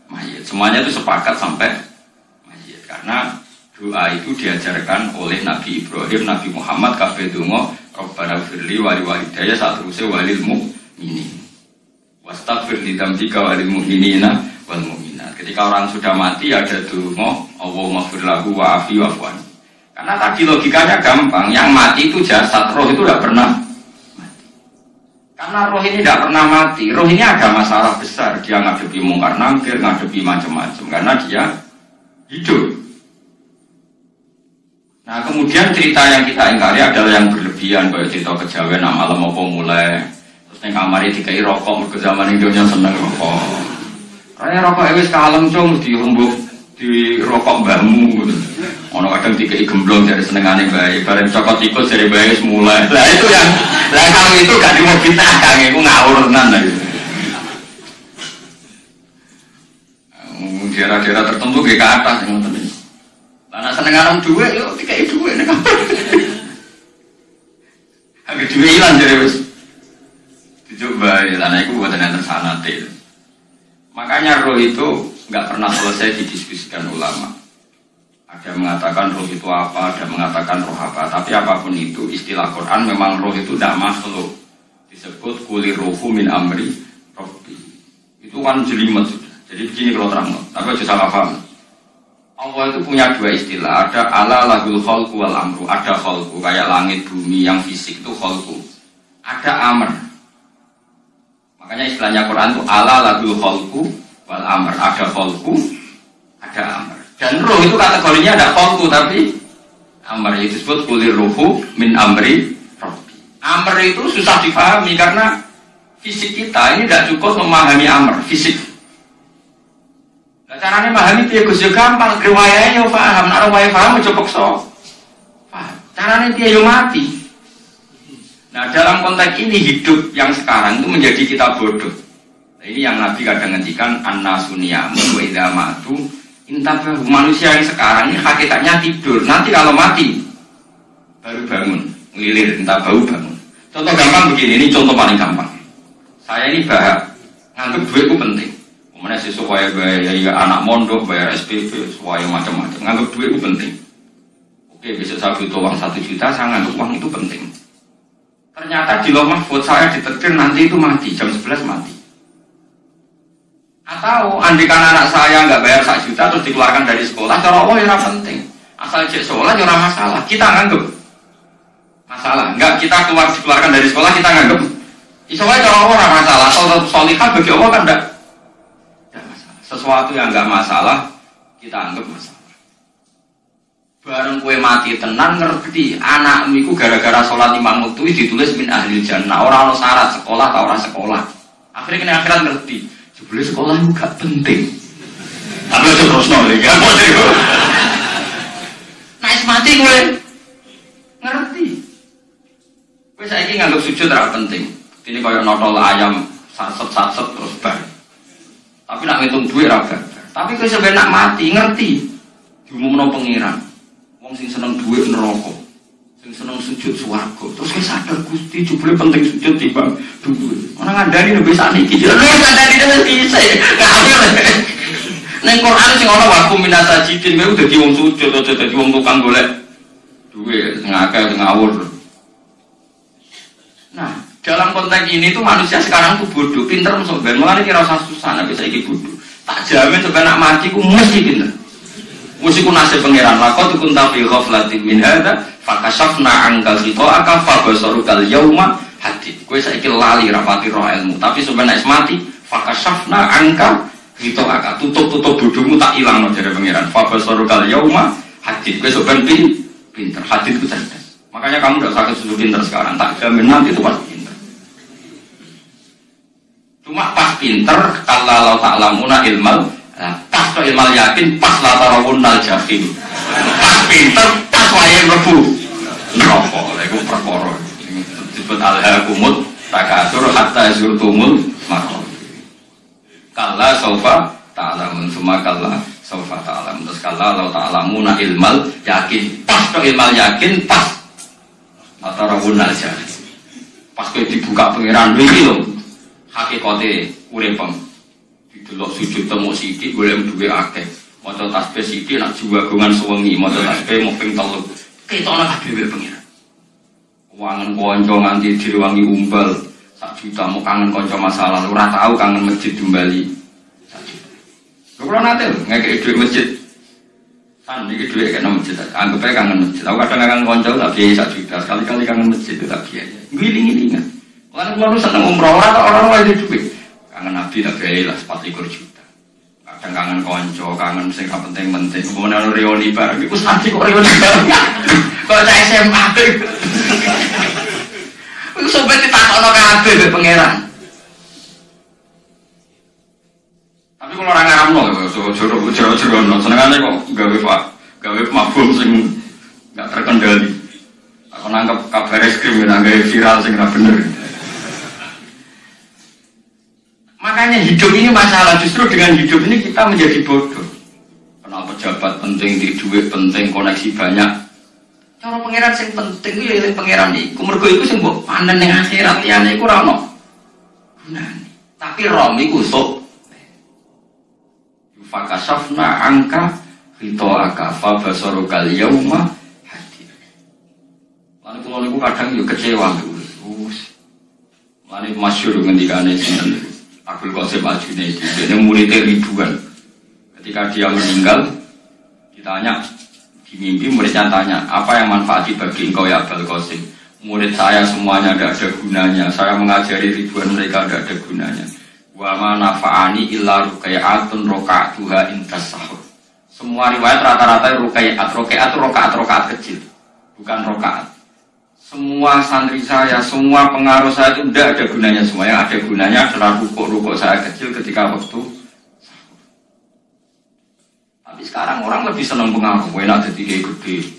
mayit. Semuanya itu sepakat sampai mayit. Karena doa itu diajarkan oleh Nabi Ibrahim, Nabi Muhammad, kabeh donga Rabbana firli wali walidayya saat terusnya walil mu'minin. Wastaghfir li dzambika walil mu'minina wal mu'minat. Ketika orang sudah mati ada donga Allahumma ighfir lahu wa afi wa'fu anhu. Karena tadi logikanya gampang, yang mati itu jasad, roh itu tidak pernah. Karena roh ini tidak pernah mati, roh ini ada masalah besar. Dia ngadepi mungkar nangkir, ngadepi macam-macam. Karena dia hidup. Nah kemudian cerita yang kita ingkari adalah yang berlebihan. Kayak cerita kejawen, malam apa mulai. Terus yang kamar dikai rokok, ke zaman Indonesia seneng rokok. Karena rokok itu kalem cung, dirembuk, di rokok mbahmu. Ono kadang dikai gemblong dari senengane bayi. Bareng cokot tikus dari bayi mulai. Nah itu yang lah kalau itu gak mau kita kang itu ngawur tenan lah itu. Daerah-daerah tertentu ke atas ngoten iki. Lah nek senengane dhuwit yo dikai dhuwit nek. Habis dhuwit ilang jare wis. Dicoba ya lan iku boten enten sanate. Makanya roh itu enggak pernah selesai didiskusikan ulama. Ada mengatakan roh itu apa, ada mengatakan roh apa. Tapi apapun itu, istilah Quran memang roh itu tidak makhluk. Disebut kulir rohu min amri robbi. Itu kan jelimet sudah. Jadi begini kalau terang, tapi aja salah paham. Allah itu punya dua istilah. Ada ala lahul khalqu wal amru. Ada khalqu, kayak langit, bumi, yang fisik itu khalqu. Ada amr. Makanya istilahnya Quran itu ala lahul khalqu wal amr. Ada khalqu, ada amr. Dan roh itu kategorinya ada khalqu tapi amr itu disebut kulir rohu min amri robbi. Amr itu susah dipahami karena fisik kita ini tidak cukup memahami amr fisik. Nah, Caranya pahami dia Gus yo gampang, riwayatnya yo paham, nek riwayat paham aja paksa. Paham. Caranya dia yo mati. Nah, dalam konteks ini hidup yang sekarang itu menjadi kita bodoh. Nah, ini yang Nabi kadang ngendikan an-nasuniyamun wa idza matu intabahu. Manusia yang sekarang ini hakikatnya tidur. Nanti kalau mati baru bangun, ngelilir, intabahu bangun. Contoh gampang begini, ini contoh paling gampang. Saya ini nganggep duit itu penting. Kemudian supaya bayar anak mondok, bayar SPP, supaya macam-macam. Nganggep duit itu penting. Oke, besok saya butuh uang 1 juta, saya nganggep uang itu penting. Ternyata di Lauh Mahfudz saya ditetir nanti itu mati, jam 11 mati. Atau andikan anak saya nggak bayar 1 juta terus dikeluarkan dari sekolah, cara Allah ya penting. Asal cek sekolah ya masalah. Kita nganggep masalah. Enggak kita dikeluarkan dari sekolah kita nganggep. Isowai cara Allah masalah. Atau solihah bagi Allah kan enggak masalah. Sesuatu yang nggak masalah kita anggap masalah. Bareng kue mati tenan ngerti anakmu iku gara-gara sholat 5 waktu ditulis min ahli jannah. Orang ono syarat sekolah atau orang sekolah. Akhirnya kena akhirat ngerti. Sebenarnya sekolah itu gak penting. Tapi itu terus nolih ya. Naik mati kue ngerti. Kue saya ini nganggap sujud tidak penting. Ini kayak notol ayam satset terus bar. Tapi nak ngitung duit raga. Tapi kue sebenarnya nak mati ngerti. Diumumno pengiran. Wong sing seneng duit neraka, sing seneng sujud swarga. Terus kowe sadar Gusti jebule penting sujud timbang duit. Ora ngandani nek bisa niki. Lha ngandani dhewe dhisik. Ning Quran sing ana waku minasajidin kowe dadi wong sujud aja dadi wong tukang golek duit, sing akeh sing ngawur. Nah, dalam konteks ini tuh manusia sekarang tuh bodoh, pinter masuk ben. Mulane kira usah susah nek bisa iki bodoh. Tak jamin sampai nak mati ku mesti pinter. Musiku nasib pangeran laqad kunta fi ghaflatin min hadza fakashafna 'anka ghita'aka fabasarukal yauma hadid. Kowe saiki lali rapati roh ilmu, tapi sampeyan nek mati fakashafna 'anka ghita'aka, tutup bodhomu tak ilangno jare pangeran. Fabasarukal yauma hadid. Kowe sampeyan pinter, hadid ku cerdas. Makanya kamu enggak usah kesusu pinter sekarang, tak jamin nanti itu pasti pinter. Cuma pas pinter kalau ta'lamuna ilmal pas to ilmal yakin, pas latarawun nal jahim. Pas pinter, pas wayang rebu neraka. Iku perkara disebut alhaakumut takatsur hatta zurtumul maqabir. Kalla saufa ta'lamun, summa kalla saufa ta'lamun. Terus kalla law ta'lamuna ilmal yakin, pas to ilmal yakin, pas latarawun nal jahim. Pas kowe dibuka pangeran iki lho hakikate uripem. Delok sujud temu sithik golek duwe akeh. Maca tasbih sithik nak juwagongan sewengi, maca tasbih mung ping 3. Ketokno kabeh pengiran. Wangen kanca nganti direwangi umbal 1 juta mau kangen kanca masalah, ora tahu kangen masjid kembali 1 juta. Lho kula nate ngekeki dhuwit masjid. Kan iki dhuwit kena masjid. Anggap ae kangen masjid. Aku kadang kangen kanca tak biaya 1 juta, sekali-kali kangen masjid tak biaya. Ngiling-ngilingan. Lan kula seneng umroh orang wae duit. Kangen Nabi tak biaya lah 24 juta. Kadang kangen konco, kangen sing penting-penting. Kemudian ada reuni bareng, itu santi kok reuni bareng. Kok saya SMA. Itu sampai ditakokno kabeh mbek pangeran. Tapi kalau orang ngaramno, jero-jero senengane kok gawe mabum sing enggak terkendali. Aku nangkep kabar reskrim nanggae viral sing ora bener. Makanya hidup ini masalah, justru dengan hidup ini kita menjadi bodoh. Kenal pejabat penting, di duit penting, koneksi banyak. Cara pangeran sing penting itu ya pangeran iku. Mergo iku sing mbok panen ning akhirat liyane iku ora ono gunane. Tapi rom iku sok. Fakashafna angka ghita'aka fa basarukal yauma hadid. Lan kula niku kadang yo kecewa. Lan masyhur ngendikane sinten Abdul Qasim Al-Junaidi, dia muridnya ribuan. Ketika dia meninggal, ditanya di mimpi, muridnya tanya, apa yang manfaat bagi engkau ya Abdul Qasim? Murid saya semuanya tidak ada gunanya. Saya mengajari ribuan mereka tidak ada gunanya. Wa ma nafa'ani illa rukai'atun roka'atuha intas sahur. Semua riwayat rata-rata rukai'at rokaat kecil, bukan rokaat. Semua santri saya, semua pengaruh saya itu tidak ada gunanya semua. Yang ada gunanya adalah rukuk saya kecil ketika waktu. Tapi sekarang orang lebih senang pengaruh, enak jadi kayak gede.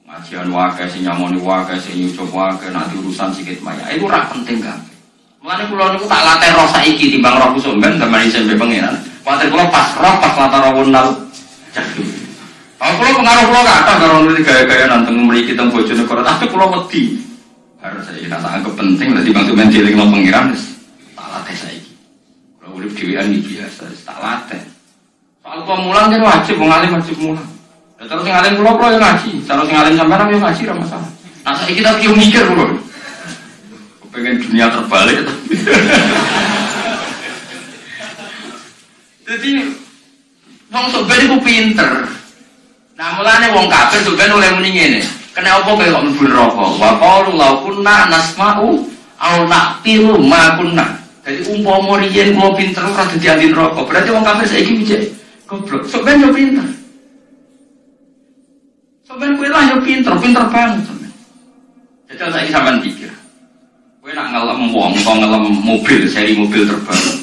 Ngajian wakai, si nyamoni wakai, si nyucuk wakai, nanti urusan sikit maya. Itu ora penting kan. Mulane kula niku tak latih roh saiki timbang roh kusumben zaman isih mbek pengenan. Latih kula pas latih roh wonal. Kalau kula pengaruh kula kathah karo nuli gaya-gaya nanteng mriki teng Bojonegoro, tapi kula wedi. Harus saya kira sangat penting lah timbang sampeyan dilingno pengiran wis tak latih saiki. Kula urip dhewean iki biasa, tak latih. Soal kula mulang kan wajib wong alim wajib mulang. Terus sing alim kula yo ngaji, terus sing alim sampeyan yo ngaji ora masalah. Nah saiki kita yo mikir kula. Pengen dunia terbalik. Jadi wong soben iku pinter. Nah mulane wong kafir soben oleh muni ngene. Kena apa kaya kok mlebu neraka? Wa qalu law kunna nasma'u aw naqilu ma kunna. Jadi umpama riyen kula pinter ora dadi ahli neraka. Berarti wong kafir saiki mijik goblok. Soben yo pinter. Soben kuwi lah yo pinter banget soben. Jadi saiki sampean pikir. Kowe nak ngelem wong atau ngelem mobil, seri mobil terbaru.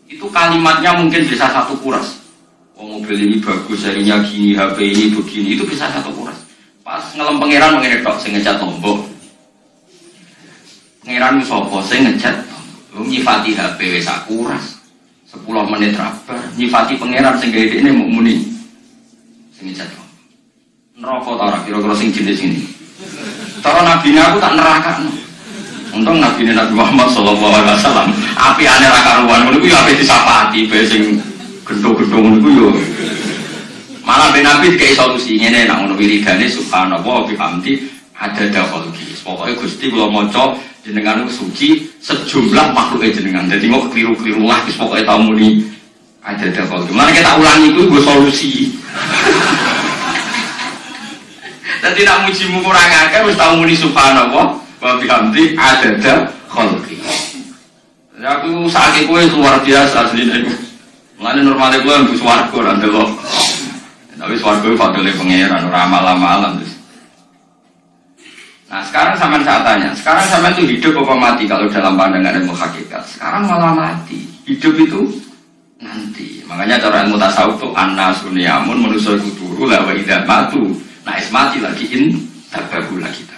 Itu kalimatnya mungkin bisa satu kuras. Oh mobil ini bagus, serinya gini, HP ini begini, itu bisa satu kuras. Pas ngelem pangeran mengenai tok, saya ngecat Lombok. Pangeran sapa, saya ngecat. Lu nyifati HP sak kuras. 10 menit rabar, nyifati pangeran sing gawe dekne muk muni. Sing ngecat. Neraka ta ora kira-kira sing jenis ini. Cara nabine aku tak nerakakno. Untung Nabi Muhammad sallallahu alaihi wasallam apiane ra karuan ngono kuwi ape disapati bae sing gendho-gendho ngono kuwi yo. Malah ben Nabi dikei solusi ngene nek ngono wiridane subhanallah wa bihamdi adada khalqi. Pokoke Gusti kula maca jenengan niku suci sejumlah makhluke jenengan. Dadi kok kliru-kliru lah wis pokoke tau muni adada khalqi. Mane kita ulangi kuwi nggo solusi. Dadi nek mujimu kurang akeh wis tau muni subhanallah wa bihamdi adada khalqi. Ya aku sakit kowe luar biasa asline iku. Mulane normale kowe mlebu swarga ora ndelok. Tapi swarga iku fadile pangeran ora amal-amalan terus. Nah, sekarang sampean saya tanya, sekarang sampean itu hidup apa mati kalau dalam pandangan ilmu hakikat? Sekarang malah mati. Hidup itu nanti. Makanya cara ilmu tasawuf itu annasunyamun manusa iku turu la wa idza matu. Nah, mati lagi tabahu lagi.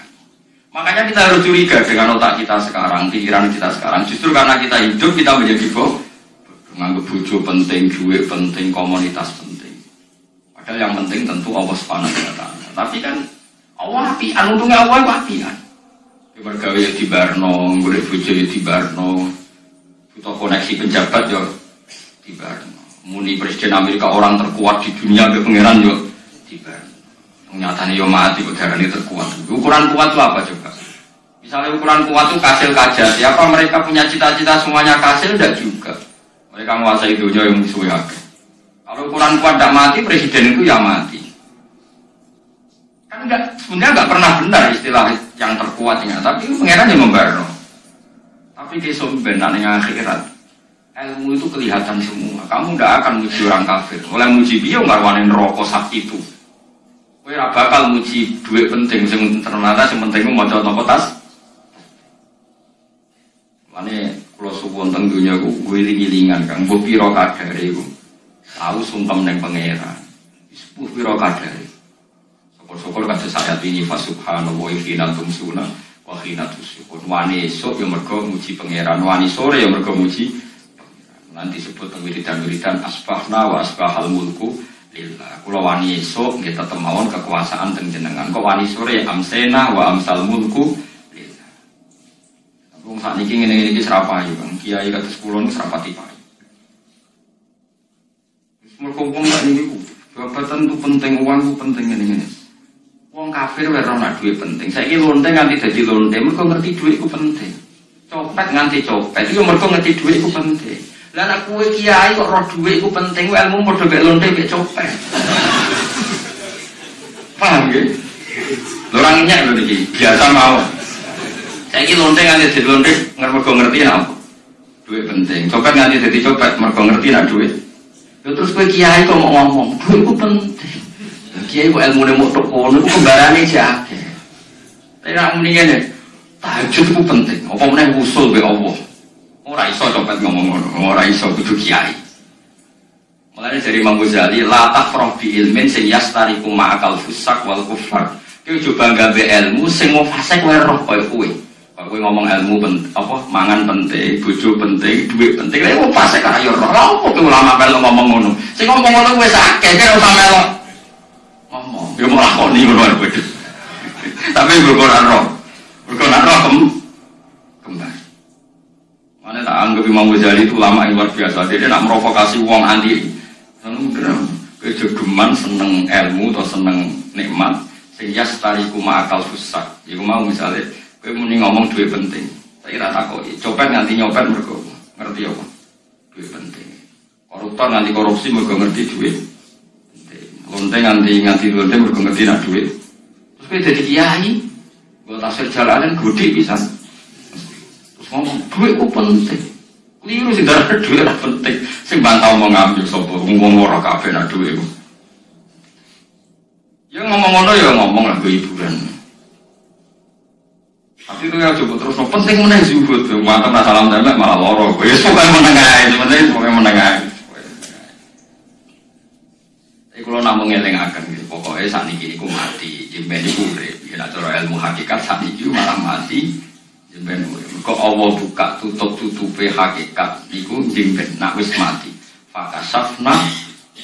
Makanya kita harus curiga dengan otak kita sekarang, pikiran kita sekarang. Justru karena kita hidup, kita menjadi menganggap bojo penting, duit penting, komunitas penting. Padahal yang penting tentu Allah Subhanahu wa Ta'ala. Tapi kan Allah apian, untungnya Allah apian. Bergawe ya di Barno, golek bojo ya di Barno, butuh koneksi penjabat ya di Barno. Muni Presiden Amerika orang terkuat di dunia ke pangeran ya di Barno. Nyatanya yo mati udara ini terkuat. Ukuran kuat itu apa coba? Misalnya ukuran kuat itu kasil kaja. Siapa mereka punya cita-cita semuanya kasil? Tidak juga. Mereka menguasai dunia yang musuhnya. Kalau ukuran kuat tidak mati, presiden itu ya mati. Kan enggak, sebenarnya enggak pernah benar istilah yang terkuatnya. Tapi pangeran yang membarno. Tapi besok benar yang akhirat. Ilmu itu kelihatan semua. Kamu tidak akan muji orang kafir. Oleh muji dia ngarwanin rokok sakti itu. Kowe ora bakal muji duit penting sing ternyata sing penting ku maca napa tas. Mane kula suwun teng donya ku wiling-wilingan Kang mbok pira kadare iku. Tahu sungkem ning pangeran. Wis pira kadare. Syukur-syukur kados ayat ini fa subhanallahi wa hina tumsuna wa hina tusyukun. Wani esuk yo mergo muji pangeran, wani sore yo mergo muji pangeran. Nanti sebut wiridan-wiridan asbahna wa asbahal mulku lillah. Kula wani esuk nggih tetep mawon kekuasaan teng jenengan. Kok wani sore amsena wa amsal mulku lillah. Wong sakniki ngene-ngene iki serapayu, Bang. Kiai kados kula niku serapati payu. Wis mergo-mergo niku jabatan itu penting, uang itu penting ngene-ngene. Wong kafir wae ora duit penting. Saiki lonte nganti dadi lonte, mergo ngerti duit iku penting. Copet nganti copet, iku mergo ngerti duit iku penting. Lah nek kowe kiai kok roh dhuwit iku penting, ilmu padha mek lonte mek copet. Paham nggih? Lorang nyek lho iki, biasa mawon. Saiki lonte nganti dadi lonte mergo ngerti napa? Duit penting. Copet nganti dadi copet mergo ngerti nek duit. Lha terus kowe kiai kok mau ngomong, duit iku penting. Kiai kok ilmune mok tok kono iku kembarane jake. Nek muni ngene, tahajud iku penting. Apa meneh usul be Allah. Ora iso copet ngomong ngono, ora iso kudu kiai. Mulane dari Imam Ghazali, la tafrah bi ilmin sing yastariku ma'akal fusak wal kufar. Kowe coba nggawe ilmu sing wong fasik wae roh koyo kowe. Kowe ngomong ilmu mangan penting, bojo penting, duit penting. Lha wong fasik kaya roh. Lha opo kowe ulama melu ngomong ngono? Sing ngomong ngono wis akeh kaya ora melu. Ngomong, yo malah lakoni ngono ae. Tapi berkoran roh. Berkoran roh kembali. Mana tak anggap Imam Ghazali itu ulama yang luar biasa. Dia nak merovokasi wong anti. Kejogeman seneng ilmu atau seneng nikmat sehingga setariku ma'akal fusak. Iku mau misalnya kowe muni ngomong duit penting. Saya kira takoki, copet nganti nyopet mergo ngerti apa? Duit penting. Koruptor nganti korupsi mergo ngerti duit penting. Lonte nganti lonte mergo ngerti nak duit. Terus kowe dadi kiai, nggo tafsir jalanan gede pisan. Terus ngomong duit ku penting. Keliru sing darah duit ora penting. Sing bantau mau ngambil sapa wong ora kabeh nak duit ku. Ya ngomong ngono ya ngomong lah hiburan. Tapi itu ya coba terus penting meneh zuhud. Mantap salam template malah loro. Ya pokoke menengae, sebenarnya pokoke menengae. Iki kula namung ngelingaken gitu. Pokoke sakniki niku mati, jemben niku urip. Yen cara ilmu hakikat sakniki malah mati. Jemben kok Allah buka tutup-tutupe hakikat niku jemben nak wis mati. Fakasafna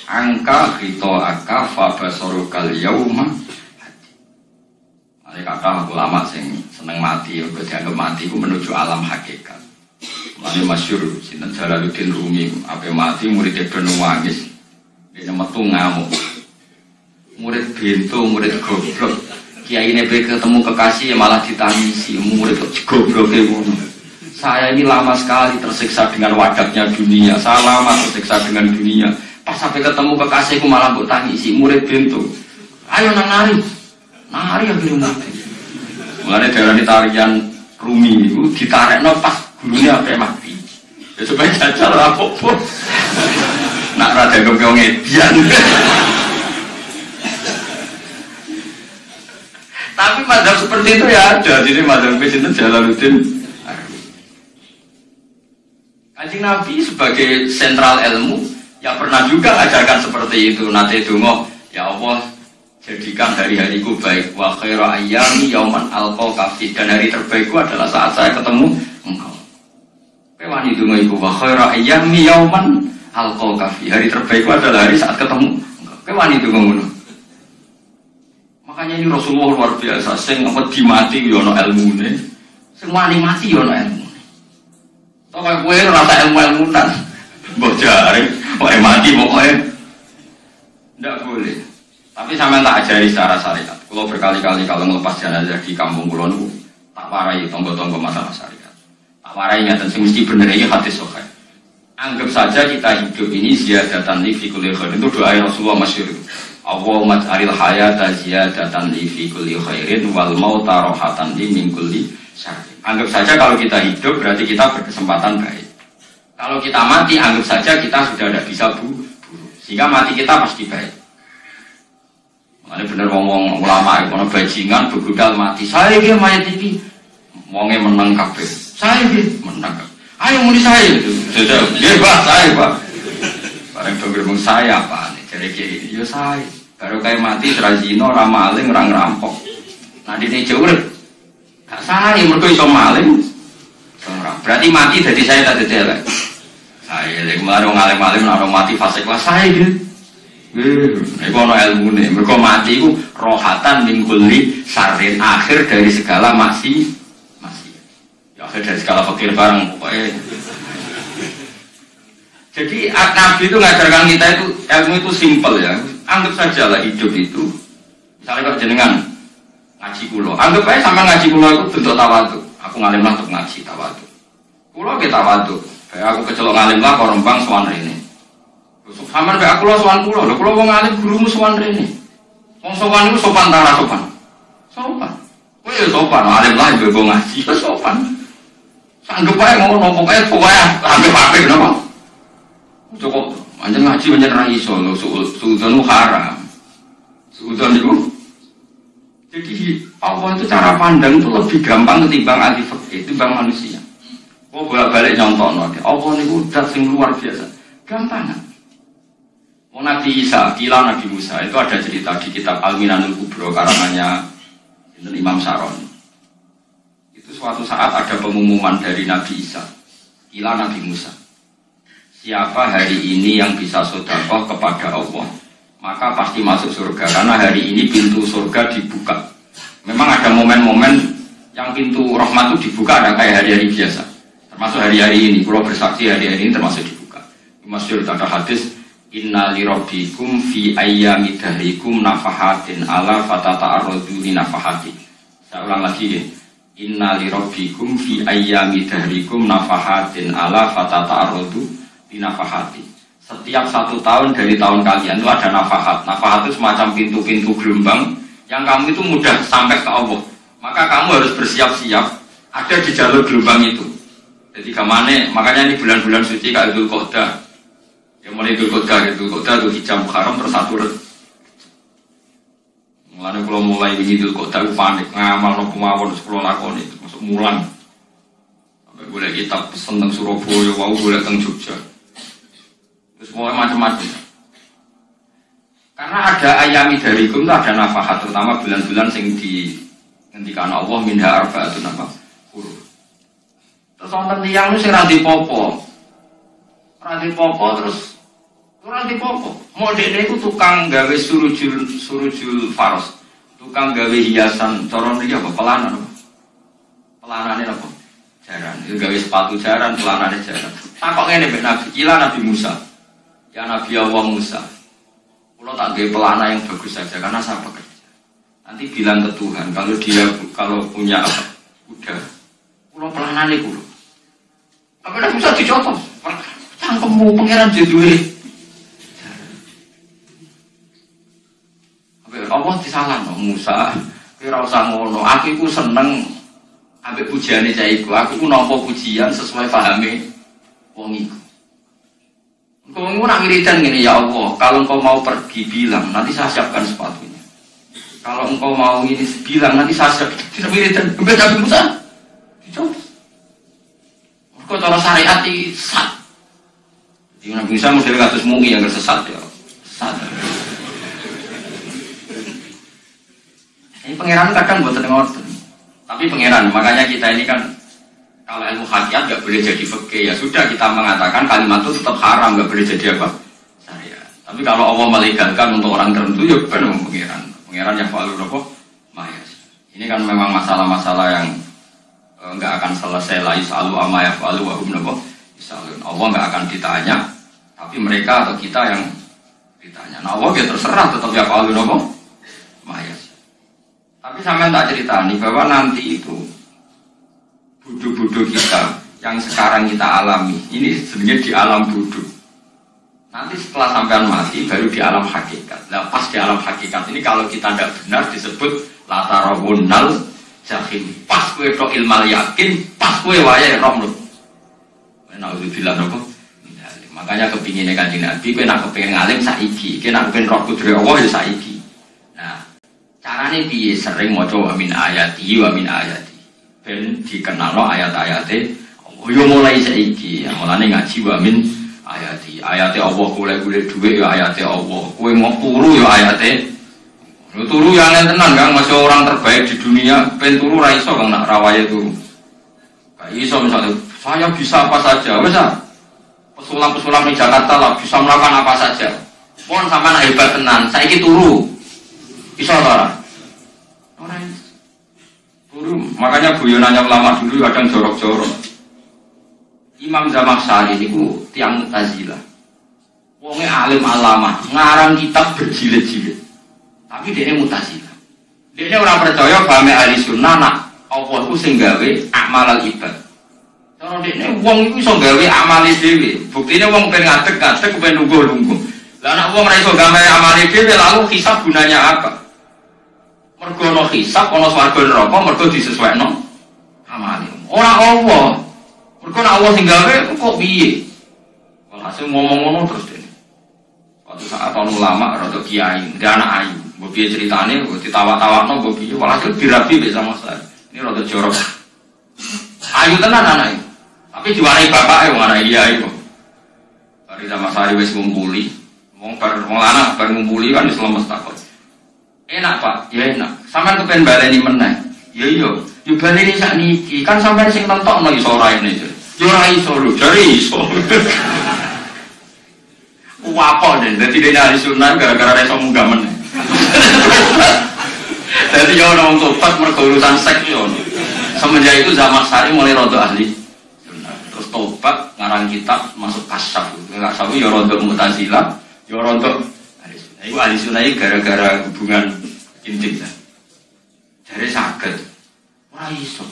angka ghita'aka fa basarukal yauma. Ada kata ulama sing seneng mati, kok dianggap mati ku menuju alam hakikat. Mulane masyhur sinten Jalaluddin Rumi, ape mati murid do nangis. Dene metu ngamuk. Murid bento, murid goblok. Kiai ini ketemu kekasih malah ditangisi, murid goblok ngono. Saya ini lama sekali tersiksa dengan wadahnya dunia. Saya lama tersiksa dengan dunia. Pas sampai ketemu kekasihku malah mbok tangisi, murid bento. Ayo nang nari akhirnya mati. Mulane darani tarian Rumi itu ditarekno pas gurunya sampai mati. Ya supaya jajal apa-apa. Nak rada kok ngedian. Tapi mazhab seperti itu ya ada. Jadi mazhab itu Jalaluddin. Kanjeng Nabi sebagai sentral ilmu ya pernah juga ajarkan seperti itu. Nate donga, ya Allah jadikan hari-hariku baik, wa khairu ayyami yauman alqaka fi, dan hari terbaikku adalah saat saya ketemu engkau. Pewani donga iku wa khairu ayyami yauman alqaka fi, hari terbaikku adalah hari saat ketemu engkau. Pewani donga ngono. Makanya ini Rasulullah luar biasa, sing apa dimati yo ono ilmune, sing wani mati yo ono ilmune. Tok kowe ora tak ilmu-ilmunan. Mbok jare, wae mati pokoke ndak boleh. Tapi sampean tak ajari secara syariat. Kalau berkali-kali kalau ngelepas jenazah di kampung kula niku tak warai tonggo-tonggo masalah syariat. Tak warai ngaten sing mesti bener iki hadis sahih. Anggap saja kita hidup ini ziyadatan li fi kulli khair. Itu doa Rasulullah masyhur. Allahumma ja'alil hayata ziyadatan li fi kulli khairin wal mauta rahatan li min kulli syarr. Anggap saja kalau kita hidup berarti kita berkesempatan baik. Kalau kita mati anggap saja kita sudah tidak bisa buruk. Sehingga mati kita pasti baik. Ini bener ngomong ulama itu, bajingan berbudal mati. Saya dia mayat ini, wongnya menang kabeh. Saya dia menang kabeh. Ayo muni saya itu, dia bah saya bah. Barang dong saya apa? Jadi kayak yo saya. Baru kayak mati serazino, ramaling, orang rampok. Nah di sini jauh, tak saya mereka iso maling. Berarti mati dari saya tak ada lagi. Saya lagi maling, orang mati fase kelas saya gitu. Iku ana ilmune, mergo mati iku rohatan min kulli syarrin, akhir dari segala masih. Ya akhir dari segala fakir barang pokoknya. Jadi Nabi itu ngajarkan kita itu ilmu itu simpel ya. Anggap saja lah hidup itu. Misalnya kalau jenengan ngaji kula, anggap aja sampai ngaji kula itu bentuk tawadhu. Aku ngalim lah untuk ngaji tawadhu. Kula ge tawadhu. Kayak aku kecelok ngalim lah karo Rembang sowan rene. Sampeyan mek aku lho sowan kula, lho kula wong alim gurumu sowan rene. Wong sowan niku sopan ta ora sopan? Sopan. Kowe ya sopan, alim lah mbok ngaji, ya sopan. Sanggup ae ngono, pokoke apik-apik napa. Cukup anjen ngaji pancen ra iso lho, suudzon haram. Suudzon niku. Jadi Allah itu cara pandang itu lebih gampang ketimbang ahli fikih, ketimbang manusia. Kok bolak-balik nyontokno, Allah niku zat sing luar biasa. Gampang. Nabi Isa, kila Nabi Musa itu ada cerita di kitab Al-Minanul Kubro karangannya Imam Saron. Itu suatu saat ada pengumuman dari Nabi Isa, kila Nabi Musa. Siapa hari ini yang bisa sedekah kepada Allah, maka pasti masuk surga. Karena hari ini pintu surga dibuka. Memang ada momen-momen yang pintu rahmat itu dibuka, ada kayak hari-hari biasa. Termasuk hari-hari ini, kalau bersaksi hari-hari ini termasuk dibuka. Masyhur ada hadis, Inna li rabbikum fi ayyami dahrikum nafahatin ala fatata'arradu li nafahati. Saya ulang lagi ya. Inna li rabbikum fi ayyami dahrikum nafahatin ala fatata'arradu li nafahati. Setiap 1 tahun dari tahun kalian itu ada nafahat. Nafahat itu semacam pintu-pintu gelombang yang kamu itu mudah sampai ke Allah. Maka kamu harus bersiap-siap ada di jalur gelombang itu. Jadi kemana? Makanya ini bulan-bulan suci kayak Dzul Qa'dah. Ya mulai Dzul Qa'dah itu hijab Muharram terus atur. Mulane kalau mulai ini Dzul Qa'dah panik ngamal nopo mawon 10 lakoni masuk mulang. Sampai boleh kitab pesen teng Surabaya, wau boleh teng Jogja. Terus mau macam-macam. Karena ada ayami darikum itu ada nafahat, terutama bulan-bulan sing di ngendikan Allah minha arba'atun apa huruf. Terus wonten tiyang sing ra dipopo. Ra dipopo terus ora dipopo. Modene iku tukang gawe surujul faros. Tukang gawe hiasan cara niki apa pelanan apa? Pelanane apa? Jaran. Itu gawe sepatu jaran, pelanane jaran. Takok ngene mbek Nabi, kila Nabi Musa. Ya Nabi Allah Musa. Kalau tak gawe pelana yang bagus saja karena saya bekerja. Nanti bilang ke Tuhan kalau punya apa? Kuda. Kulo pelanane kulo. Tapi nek bisa dicontoh. Cangkemmu pangeran duwe. Allah disalahno Musa, kira usah ngono. Aku iku seneng ambek pujiane cah iku. Aku ku nampa pujian sesuai pahame wong iku. Engko nak wiridan ngene, ya Allah, kalau engkau mau pergi bilang, nanti saya siapkan sepatunya. Kalau engkau mau ini bilang, nanti saya siapkan wiridan. Mbek Nabi Musa dicoba. Engko cara syariat iki sat. Jadi Nabi Musa mesti kados mungi yang sesat ya. Sat. Ini pangeran kadang buat ngoten. Tapi pangeran, makanya kita ini kan kalau ilmu hakikat nggak boleh jadi fikih, ya sudah kita mengatakan kalimat itu tetap haram, nggak boleh jadi apa? Syariat. Tapi kalau Allah melegalkan untuk orang tertentu, ya benar pangeran. Pangeran yang falu apa? Mayas. Ini kan memang masalah-masalah yang nggak akan selesai lah. Isalu amma ya falu wahum nabo. Isalun. Allah nggak akan ditanya, tapi mereka atau kita yang ditanya. Nah Allah ya terserah tetap ya falu nabo. Mayas. Tapi sampai tak cerita nih bahwa nanti itu bodoh-bodoh kita yang sekarang kita alami ini sebenarnya di alam bodoh. Nanti setelah sampean mati baru di alam hakikat. Nah pas di alam hakikat ini kalau kita tidak benar disebut latarawunnal jahim. Pas kue tok ilmal yakin, pas kue wayahe roh. Nauzubillah napa. Makanya kepinginnya Kanjeng Nabi kowe nak kepengin ngalim saiki, kowe nak kepengin roh kudri Allah ya saiki. Carane piye sering maca wa min ayati wa min ayati. Ben dikenalno ayat-ayate Allah yo mulai saiki. Mulane ngaji wa min ayati. Ayate Allah golek-golek dhuwit ya ayate Allah. Kowe mau turu ya ayate. Yo turu yang tenan Kang, masih orang terbaik di dunia, ben turu ra iso Kang nak rawaye turu. Gak iso misalnya saya bisa apa saja, wis ah. Pesulap-pesulap di Jakarta lah bisa melakukan apa saja. Mohon sampean hebat tenan, saiki turu. Iso ora? Orang turu, makanya guyonannya ulama dulu kadang jorok-jorok. Imam Zamakhsyari itu tiang Mu'tazilah. Wonge alim alama, ngarang kitab berjilid-jilid. Tapi dia Mu'tazilah. Dia orang percaya bahwa ahli sunnah nak Allah itu sing gawe amal ibad. Cara dia wong itu iso gawe amale dhewe. Buktine wong pengen ngadeg-ngadeg pengen lungguh-lungguh. Lah nek wong ora iso gawe amale dhewe lalu hisab gunanya apa? Mergo ana hisab ana swarga neraka mergo disesuaikno amale. Ora Allah. Mergo nek Allah sing gawe kok piye? Walhasil ngomong ngono terus dene. Suatu saat ana ulama rada kiai, dia anak ayu. Mbok piye critane kok ditawa-tawakno mbok piye walhasil dirabi mek sama saya. Ini rada jorok. Ayu tenan anake. Tapi diwarai bapake wong anak kiai kok. Bari sama sari wis ngumpuli Wong lanang bar ngumpuli kan wis lemes takon. Enak Pak, ya enak. Sampeyan kepen baleni meneh. Ya iya, yo baleni sakniki. Kan sampeyan sing nentokno iso ora ini. Yo ora iso lho, jare iso. Wapo deh, dadi dene ahli sunnah gara-gara iso munggah meneh. Dadi yo ono wong tobat mergo urusan seks yo. Semenjak itu zaman Sari mulai rada ahli sunnah. Terus tobat ngarang kitab masuk kasyaf. Enggak sawi yo rada Mu'tazilah, yo rada ahli sunnah. Iku ahli sunnah iki gara-gara hubungan intim ta. Jare saged. Ora iso.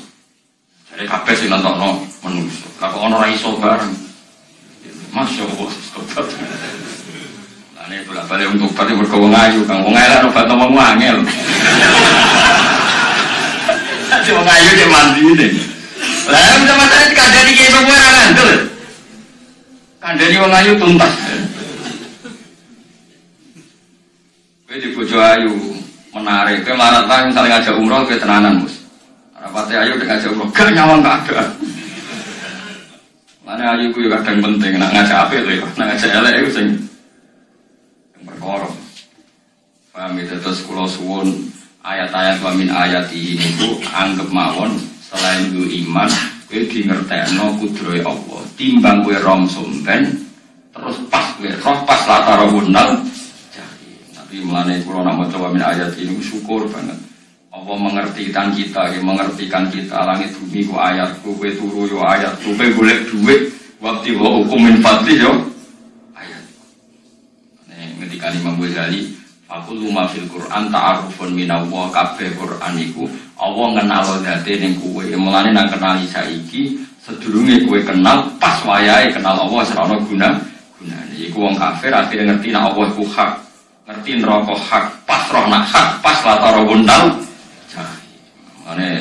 Jare kabeh sing nentokno menungso. Lah kok ono ora iso bareng. Masyaallah tobat. Lah nek bolak-balik untuk tobat mergo wong ayu, Kang wong elek obat omongmu angel. Wong ayu cek mandine. Lah sama saya kandhani ki iso kowe ora ngandel. Kandhani wong ayu tuntas. Kowe di bojo ayu menarik, kowe melarat wae misalnya ngajak umroh kowe tenanan, Mus. Rapate ayu nek ngajak umroh gak nyawang keadaan. Mana ayu ku yo kadang penting nek ngajak apik lho, nek ngajak elek iku sing perkara. Paham itu terus kula suwun ayat-ayat wa min ayati niku anggap mawon selain du iman kowe di ngertekno kudrohe Allah. Timbang kowe rom somben terus pas kowe roh pas latar wunal. Tapi mulane kula nak maca wa min ayati niku syukur banget. Allah mengertikan kita, ya mengertikan kita langit bumi ku ayatku, kowe turu yo ayatku, kowe golek dhuwit waktu wa hukum min fadli yo ayat. Nek ngendikan Imam Ghazali, aqulu ma fil Qur'an ta'arufun minallah kabeh Qur'an iku Allah ngenal zate ning kowe. Mulane nang kenali saiki sedurunge kowe kenal pas wayahe kenal Allah ora ana gunane. Iku wong kafir akhire ngerti nek Allah iku hak, ngerti neraka hak, pas roh nak hak, pas latara wuntal. Ane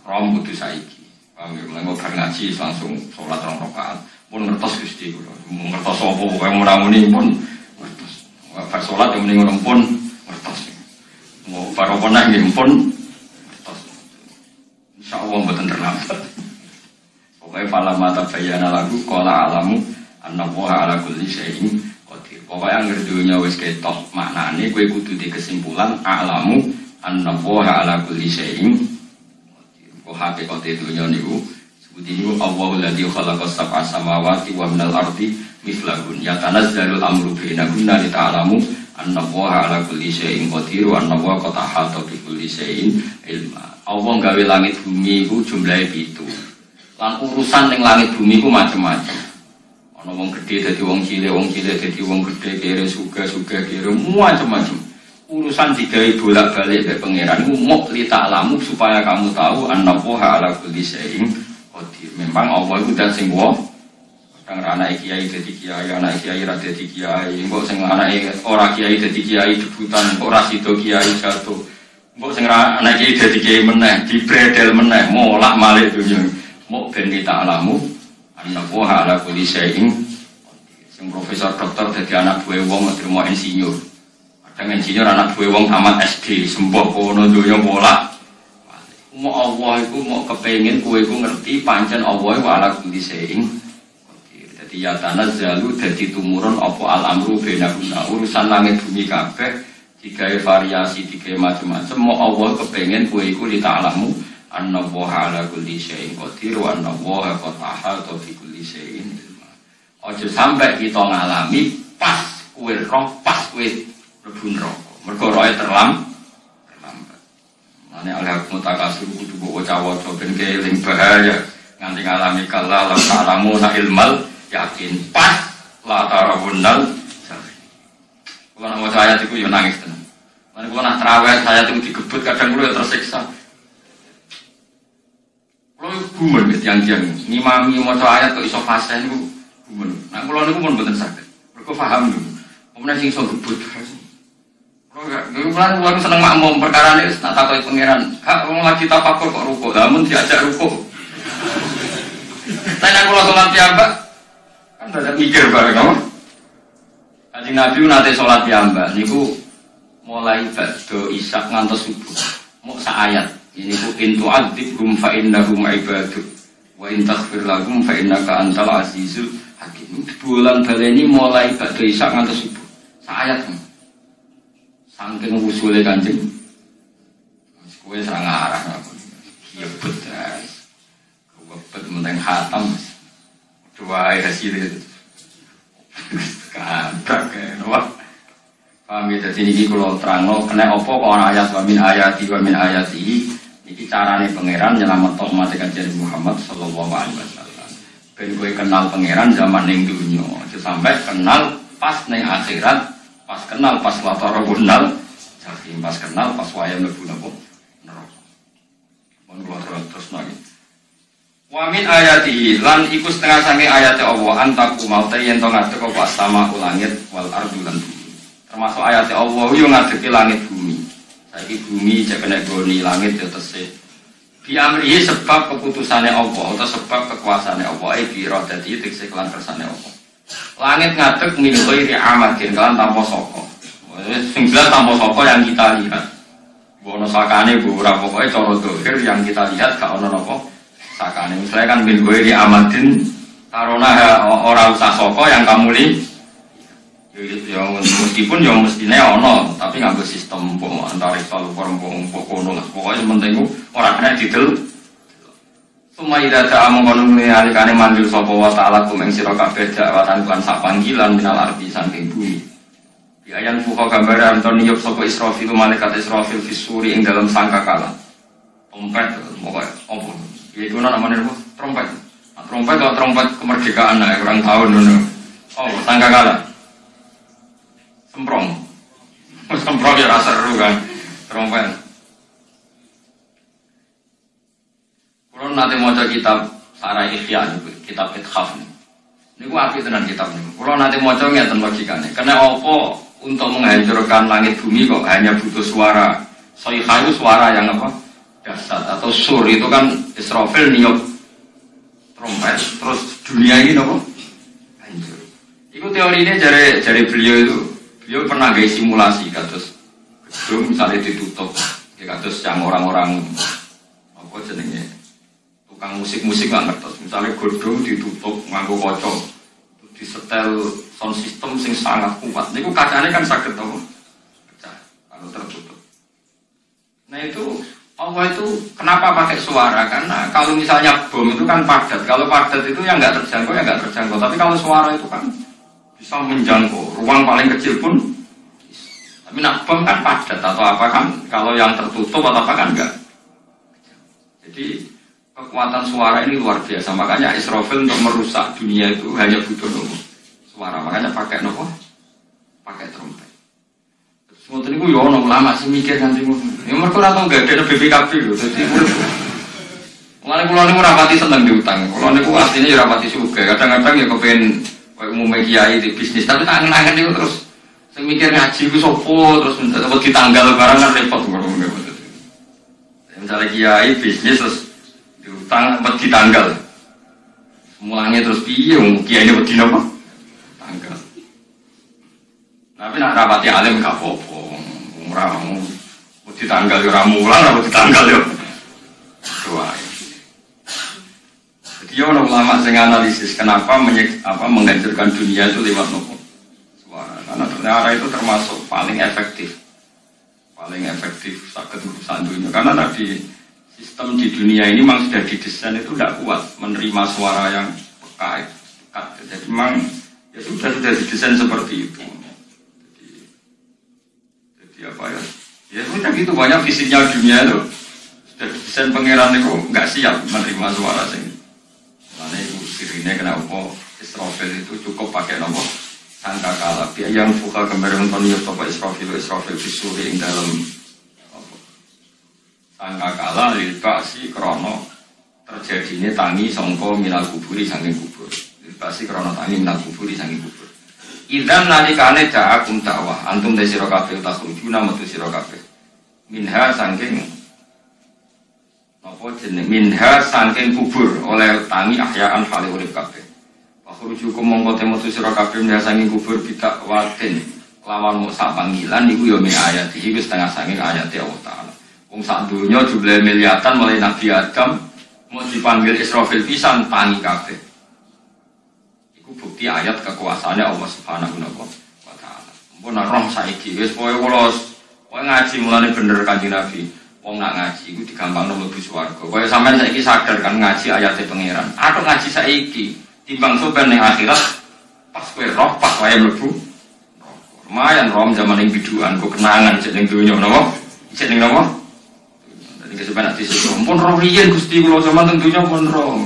rom kudu saiki. Paham ya, mulai bar ngaji langsung sholat 2 rakaat. Pun ngertos Gusti kula. Ngertos apa pokoke ora muni pun ngertos. Bar sholat yang muni ngono pun ngertos. Mau bar apa nang nggih pun ngertos. Insyaallah mboten terlambat. Pokoke fala mata bayana lagu qala alamu annallaha ala kulli syai'in qadir. Pokoke anggere dunya wis ketok maknane kowe kudu di kesimpulan alamu annallaha ala kulli syai'in. Hakikat dunia niku sebuti niku Allahul ladzi khalaqas sab'a samawati wa minal ardi mithlahun yatanazzalul amru bainahunna li ta'lamu annallaha ala kulli syai'in qadir wa annallaha qad ahata bi kulli syai'in ilma. Allah gawe langit bumi iku jumlahe 7. Lan urusan ning langit bumi iku macam-macam. Ana wong gedhe dadi wong cilik dadi wong gedhe, kere sugih kere macam-macam. Urusan digawe bolak-balik ke pangeran iku mok li ta'lamu supaya kamu tahu annallaha ala kulli syai'in qadir. Memang Allah iku dan sing wa kadang anake kiai dadi kiai, anake kiai ra dadi kiai, mbok sing anake ora kiai dadi kiai debutan, kok ora sida kiai jatuh. Mbok sing anake kiai dadi kiai meneh, dibredel meneh, molak malik dunya. Mok ben li ta'lamu annallaha ala kulli syai'in qadir. Sing profesor dokter dadi anak buah wong terima insinyur. Dengan insinyur anak buah wong tamat SD sembuh kono donya bola. Mau Allah iku mau kepengin kowe iku ngerti pancen Allah iku ala kulli syai'in qadir. Dadi ya tanazzalu dadi tumurun apa al-amru bainahunna urusan langit bumi kabeh digawe variasi digawe macam-macam. Mau Allah kepengin kowe iku li ta'lamu annallaha ala kulli syai'in qadir wa annallaha qad ahata bi kulli syai'in ilma. Aja sampai kita ngalami pas kowe roh pas kowe rebun rokok, mergo roe terlambat. Mane alha mutakasir kudu waca-waca ben keling bahaya nganti ngalami kala la ta'lamu na ilmal yakin pas la tarabunal. Kula nak waca ayat iku yo nangis tenan. Mane kula nak traweh ayat iku digebut kadang kula tersiksa. Kula gumun wis yang-yang ngimami maca ayat kok iso fase niku gumun. Nah kula niku pun mboten saged. Mergo paham niku. Pemenang sing iso gebut. Bulan seneng makmum perkara ini nak takoi pangeran. Hak wong lagi tapakur kok rukuk. Namun diajak rukuk. Saya nak sholat piyambak kan ada mikir bareng apa? Kanjeng Nabi nate sholat piyambak niku mulai badhe isya ngantos subuh. Mok sak ayat. Ini ku in tu'adzibhum fa innahum ibaduk wa in taghfir lahum fa innaka antal azizul hakim. Bulan baleni mulai badhe isya ngantos subuh. Sayat. Saking usule Kanjeng. Kowe serang arah aku. Iya betul. Kebet menteng khatam. Dua hasil itu. Kabrak kenapa? Paham ya, jadi ini kalau terang kena opo kau ayat wa min ayati ini carane pangeran nyelametno umat Kanjeng Muhammad sallallahu alaihi wasallam. Ben kowe kenal pangeran zaman ning dunya, sampai kenal pas ning akhirat, pas kenal pas latara bunal, jadi pas kenal pas wayah mlebu neraka. Mun kula terus lagi. Wa min ayati lan iku setengah sange ayat Allah antaku maute yen to ngadeg apa sama langit wal ardu lan bumi. Termasuk ayat Allah yo ngadegi langit bumi. Saiki bumi cek kena goni langit yo tesih. Diamrihi sebab keputusannya Allah atau sebab kekuasaannya Allah iki iradati tekse kelan kersane Allah. Langit ngadeg min ghairi amadin kan tanpa saka. Sing jelas tanpa saka yang kita lihat. Bono sakane bu ora pokoke cara dohir yang kita lihat gak ono napa sakane. Misalnya kan min ghairi amadin tarona ora usah saka yang kamu lihat. Ya meskipun ya mestine ono, tapi nganggo sistem antara selalu perempuan kono lah. Pokoknya penting ora kena didel. Sumaida ta amon alikane manggil sapa wa ta'ala kum ing sira kabeh dakwatan kan sak panggilan minal arti saking bumi. Di ayat fuka gambaran to niyup sapa Israfil malaikat Israfil fisuri ing dalam sangkakala. Trompet pokoke opo. Ya iku namane apa? Trompet. Trompet atau trompet kemerdekaan orang tahun ngono. Oh, sangkakala. Semprong ya rasa seru kan, trompet. Kalau nanti mau kitab Sarai Ikhya, kitab Ithaf nih. Ini gua api tenan kitab nih. Kalau nanti mau ngeten logikanya, karena apa untuk menghancurkan langit bumi kok hanya butuh suara. Soikhah itu suara yang apa? Dahsyat atau sur itu kan Israfil niup trompet, terus dunia ini apa? Hancur. Itu teori ini dari beliau itu. Beliau pernah gaya simulasi kados gedung misalnya ditutup, ya kados yang orang-orang apa jenenge tukang musik nggak ngertos. Misalnya gedung ditutup nganggo kaca, disetel sound system sing sangat kuat. Niku kacanya kan sakit apa? Pecah kalau tertutup. Nah itu Allah itu kenapa pakai suara? Karena kalau misalnya bom itu kan padat. Kalau padat itu yang nggak terjangkau ya nggak terjangkau. Tapi kalau suara itu kan bisa menjangkau ruang paling kecil pun. Tapi nak bom kan padat atau apa kan? Kalau yang tertutup atau apa kan enggak. Jadi kekuatan suara ini luar biasa. Makanya Israfil untuk merusak dunia itu hanya butuh suara. Makanya pakai nopo, pakai trompet. Semua tadi gue yono lama sih mikir nanti gue. Yang mereka atau enggak ada BPKB loh. Jadi mulai pulau ini rapati seneng diutang. Pulau ini gue aslinya ya rapati suka. Kadang-kadang ya kepengen umumnya kiai di bisnis, tapi tangan-tangan itu terus saya mikir ngaji itu sopo, terus di tanggal barang kan repot. Misalnya kiai bisnis terus diutang di tanggal, mulanya terus piye, kiai ini berdina apa? Tanggal. Tapi nak rapati alim gak apa-apa, murah, di tanggal ya ramulan, apa di tanggal ya doa. Dia orang ulama yang analisis kenapa menghancurkan dunia itu lewat nopo suara. Karena ternyata itu termasuk paling efektif sakit urusan dunia. Karena tadi sistem di dunia ini memang sudah didesain itu tidak kuat menerima suara yang pekat. Jadi memang ya sudah didesain seperti itu. Jadi apa ya? Ya sudah gitu banyak fisiknya dunia itu sudah didesain pangeran itu nggak siap menerima suara sing. Karena itu sirine kenapa Israfil itu cukup pakai nomor sangkakala. Yang fuka kemarin nonton ya Bapak Israfil disuri ing dalam sangkakala lilbasi krono terjadinya tangi songko minal kuburi saking kubur. Lilbasi krono tangi minal kuburi saking kubur. Idan nalikane da'akum dakwah antum te sira kabeh takhrujuna metu sira kabeh. Minha saking apa jeneng minha saking kubur oleh tangi ahyaan hale urip kabeh. Wa khurujukum mongko temetu sira kabeh minha saking kubur bidak watin lawan mok sak panggilan iku ya min ayat iki wis setengah saking ayat Allah taala. Wong sak donya jumlah miliatan mulai Nabi Adam mau dipanggil Israfil pisan tangi kabeh. Iku bukti ayat kekuasaannya Allah Subhanahu wa taala. Mbok nak roh saiki wis pokoke kula ngaji mulane bener Kanjeng Nabi. Wong nak ngaji iku digampangno mlebu swarga. Kaya sampean saiki sadar kan ngaji ayate pangeran. Atok ngaji saiki timbang sopan ning akhirat pas kowe roh pas wae mlebu. Lumayan rom zaman ning biduan kok kenangan cek ning donya napa? Cek ning napa? Dadi kesupen ati sesuk pun roh riyen Gusti kula zaman teng donya pun roh.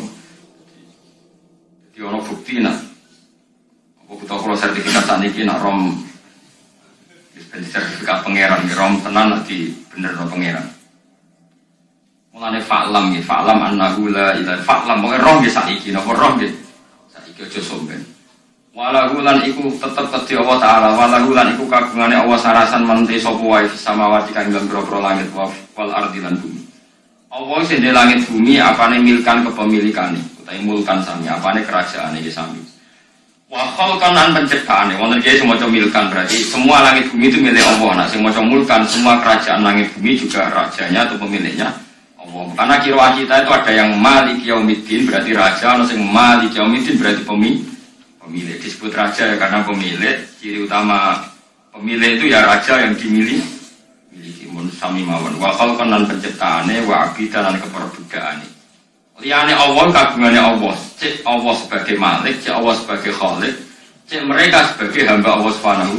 Dadi ono bukti nak. Apa butuh kula sertifikat saniki nak rom sertifikat pangeran rom tenan nanti bener no pangeran. Mulane fa'lam annahu la ilaha fa'lam pokoke roh nggih saiki napa roh nggih saiki aja somben. Walahu lan iku tetep kedhi Allah taala walahu lan iku kagungane Allah sarasan menti sapa wae samawati kang ing boro langit wal ardi lan bumi. Allah sing di langit bumi apane milkan kepemilikane utawi mulkan sami apane kerajaane iki sami. Wa khalqan penciptaane wonten iki semua milkan berarti semua langit bumi itu milik Allah. Nah sing maca mulkan semua kerajaan langit bumi juga rajanya atau pemiliknya Allah. Karena kira kita itu ada yang Malik Yaumiddin berarti raja, ada yang Malik Yaumiddin berarti pemilik. Disebut raja ya karena pemilik. Ciri utama pemilik itu ya raja yang dimiliki. Mun sami mawon. Wa khalqan penciptaane wa abidan lan keperbudaane. Liyane Allah kagungane Allah, cek Allah sebagai Malik, cek Allah sebagai Khalik, cek mereka sebagai hamba Allah Subhanahu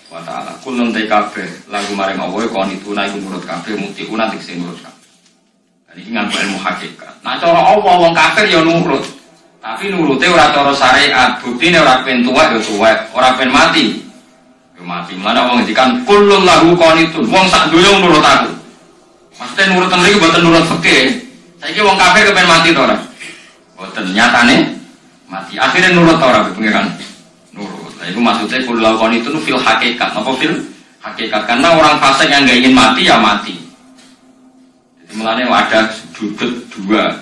wa taala. Kulun kabeh lagu maring Allah kon itu naik nurut kabeh muti kuna sing nurut kabeh. Dan iki nganggo ilmu hakikat. Nah cara Allah wong kafir ya nurut. Tapi nurute ora cara syariat, buktine ora pen tuwek ya tuwek, ora pen mati. Ya mati. Mana wong ngendikan kulun lahu kon itu wong sak donya nurut aku. Maksudnya nurut mriki mboten nurut fikih. Saiki wong kafir kepen mati to ora? Mboten nyatane mati. Akhirnya nurut to ora pengiran? Nurut. Lah iku maksudnya kul lawan itu fil hakikat. Apa fil hakikat? Karena orang fasik yang enggak ingin mati ya mati. Jadi mulane ada sudut dua.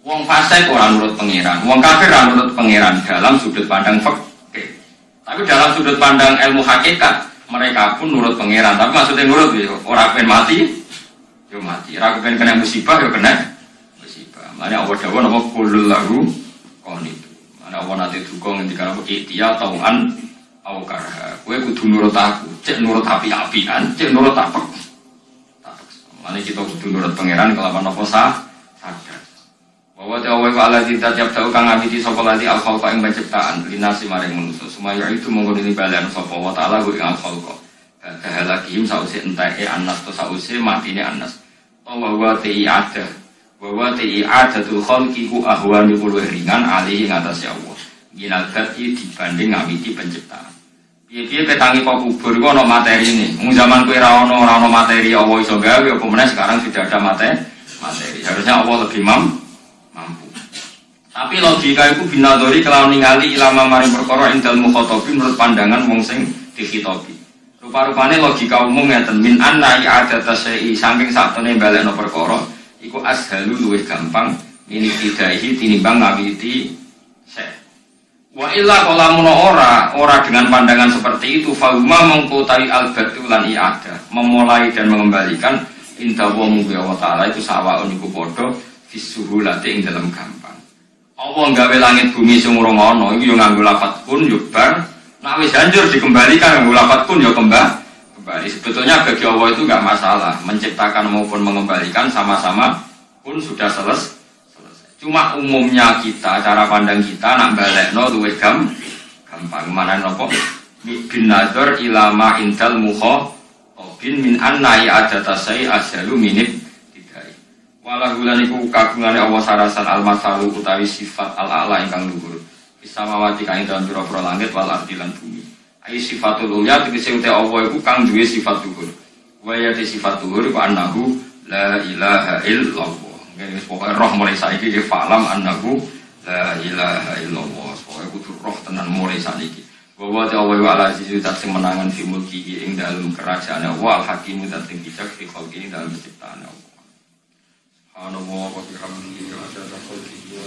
Wong fasik ora nurut pengiran, wong kafir ora nurut pengiran dalam sudut pandang fikih. Tapi dalam sudut pandang ilmu hakikat mereka pun nurut pengiran. Tapi maksudnya nurut ya ora pengen mati yo mati. Ora pengen kena musibah yo kena. Mana Allah dawuh napa kulul lahu qanit. Mana Allah nate duka ngendikan apa ikhtiya tauan au karha. Kowe kudu nurut aku, cek nurut api-apian, cek nurut apa. Mana kita kudu nurut pangeran kelawan apa sadar. Bahwa Allah ala kita tiap tahu kang ngabiti sapa lati al khalqa ing penciptaan linasi maring manusa. Sumaya itu monggo dibalen sapa wa taala ku ing al khalqa. Kahalakihim sause entake anas to sause matine anas. Wa ti ada bahwa ti'adatul khalqi ku ahwani kulo ringan alih ing atase Allah. Ginal gati dibanding ngawiti penciptaan. Piye-piye ketangi kok kubur iku ana materine. Mung zaman kowe ora ana materi Allah iso gawe apa meneh sekarang sudah ada materi. Harusnya Allah lebih mampu. Tapi logika itu binadori kalau ningali ilama maring perkara indal mukhatabin menurut pandangan wong sing dikhitabi. Rupa-rupane logika umum ngeten min anna i'adata syai'i saking sakjane balekno perkara iku ashalu luwih gampang ini tidaihi tinimbang ngawiti syekh. Wa illa qalamun ora dengan pandangan seperti itu fauma mengkotai al-batu lan i'adah memulai dan mengembalikan inta wa mubiya wa ta'ala itu sawaun iku padha fisuhulati ing dalam gampang. Allah gawe langit bumi sing urung ana iku yo nganggo lafat kun yo bar nek wis hancur dikembalikan nganggo lafat kun yo kembali. Sebetulnya bagi Allah itu enggak masalah menciptakan maupun mengembalikan sama-sama pun sudah selesai. Cuma umumnya kita cara pandang kita nak balekno luwih gampang mana nopo bin nazar ilama indal mukhatabin min anna ya'adatasai asyalu minib tidai. Walahulan iku kagungane Allah sarasan al-masalu utawi sifat al-a'la ingkang luhur. Bisamawati kang dalem pira-pira langit wal ardi lan bumi. Ai sifatul ulya tegese uti Allah iku kang duwe sifat luhur. Wa ya sifat luhur iku annahu la ilaha illallah. Ngene pokoke roh mulai saiki ki falam annahu la ilaha illallah. Pokoke kudu roh tenan mulai saiki. Wa ta Allah wa ala sisi sing menangan fi mulki ing dalem kerajaan Allah al-hakim dan sing bijak fi khalqi dalem ciptaan Allah. Subhanallah wa bihamdihi wa ta'ala khalqihi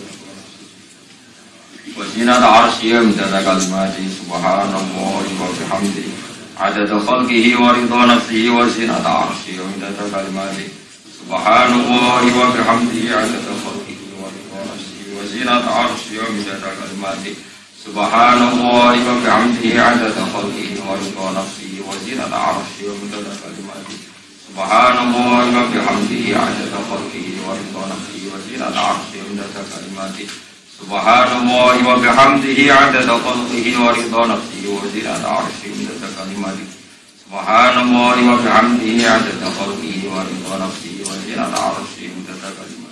wa zinata arsyih midada kalimati subhanallah wa bihamdihi adada khalqihi wa ridha nafsihi wa zinata arsyih midada kalimati subhanallah wa bihamdihi adada khalqihi wa ridha nafsihi wa zinata arsyih midada kalimati subhanallah wa bihamdihi adada khalqihi wa ridha nafsihi wa Subhanallah wa bihamdihi 'adada khalqihi wa ridha nafsihi wa zinata 'arsyihi wa midada kalimatihi. Subhanallah wa bihamdihi 'adada khalqihi wa ridha nafsihi wa zinata 'arsyihi wa midada kalimatihi. Subhanallah wa bihamdihi 'adada khalqihi wa ridha nafsihi wa zinata 'arsyihi wa midada kalimatihi.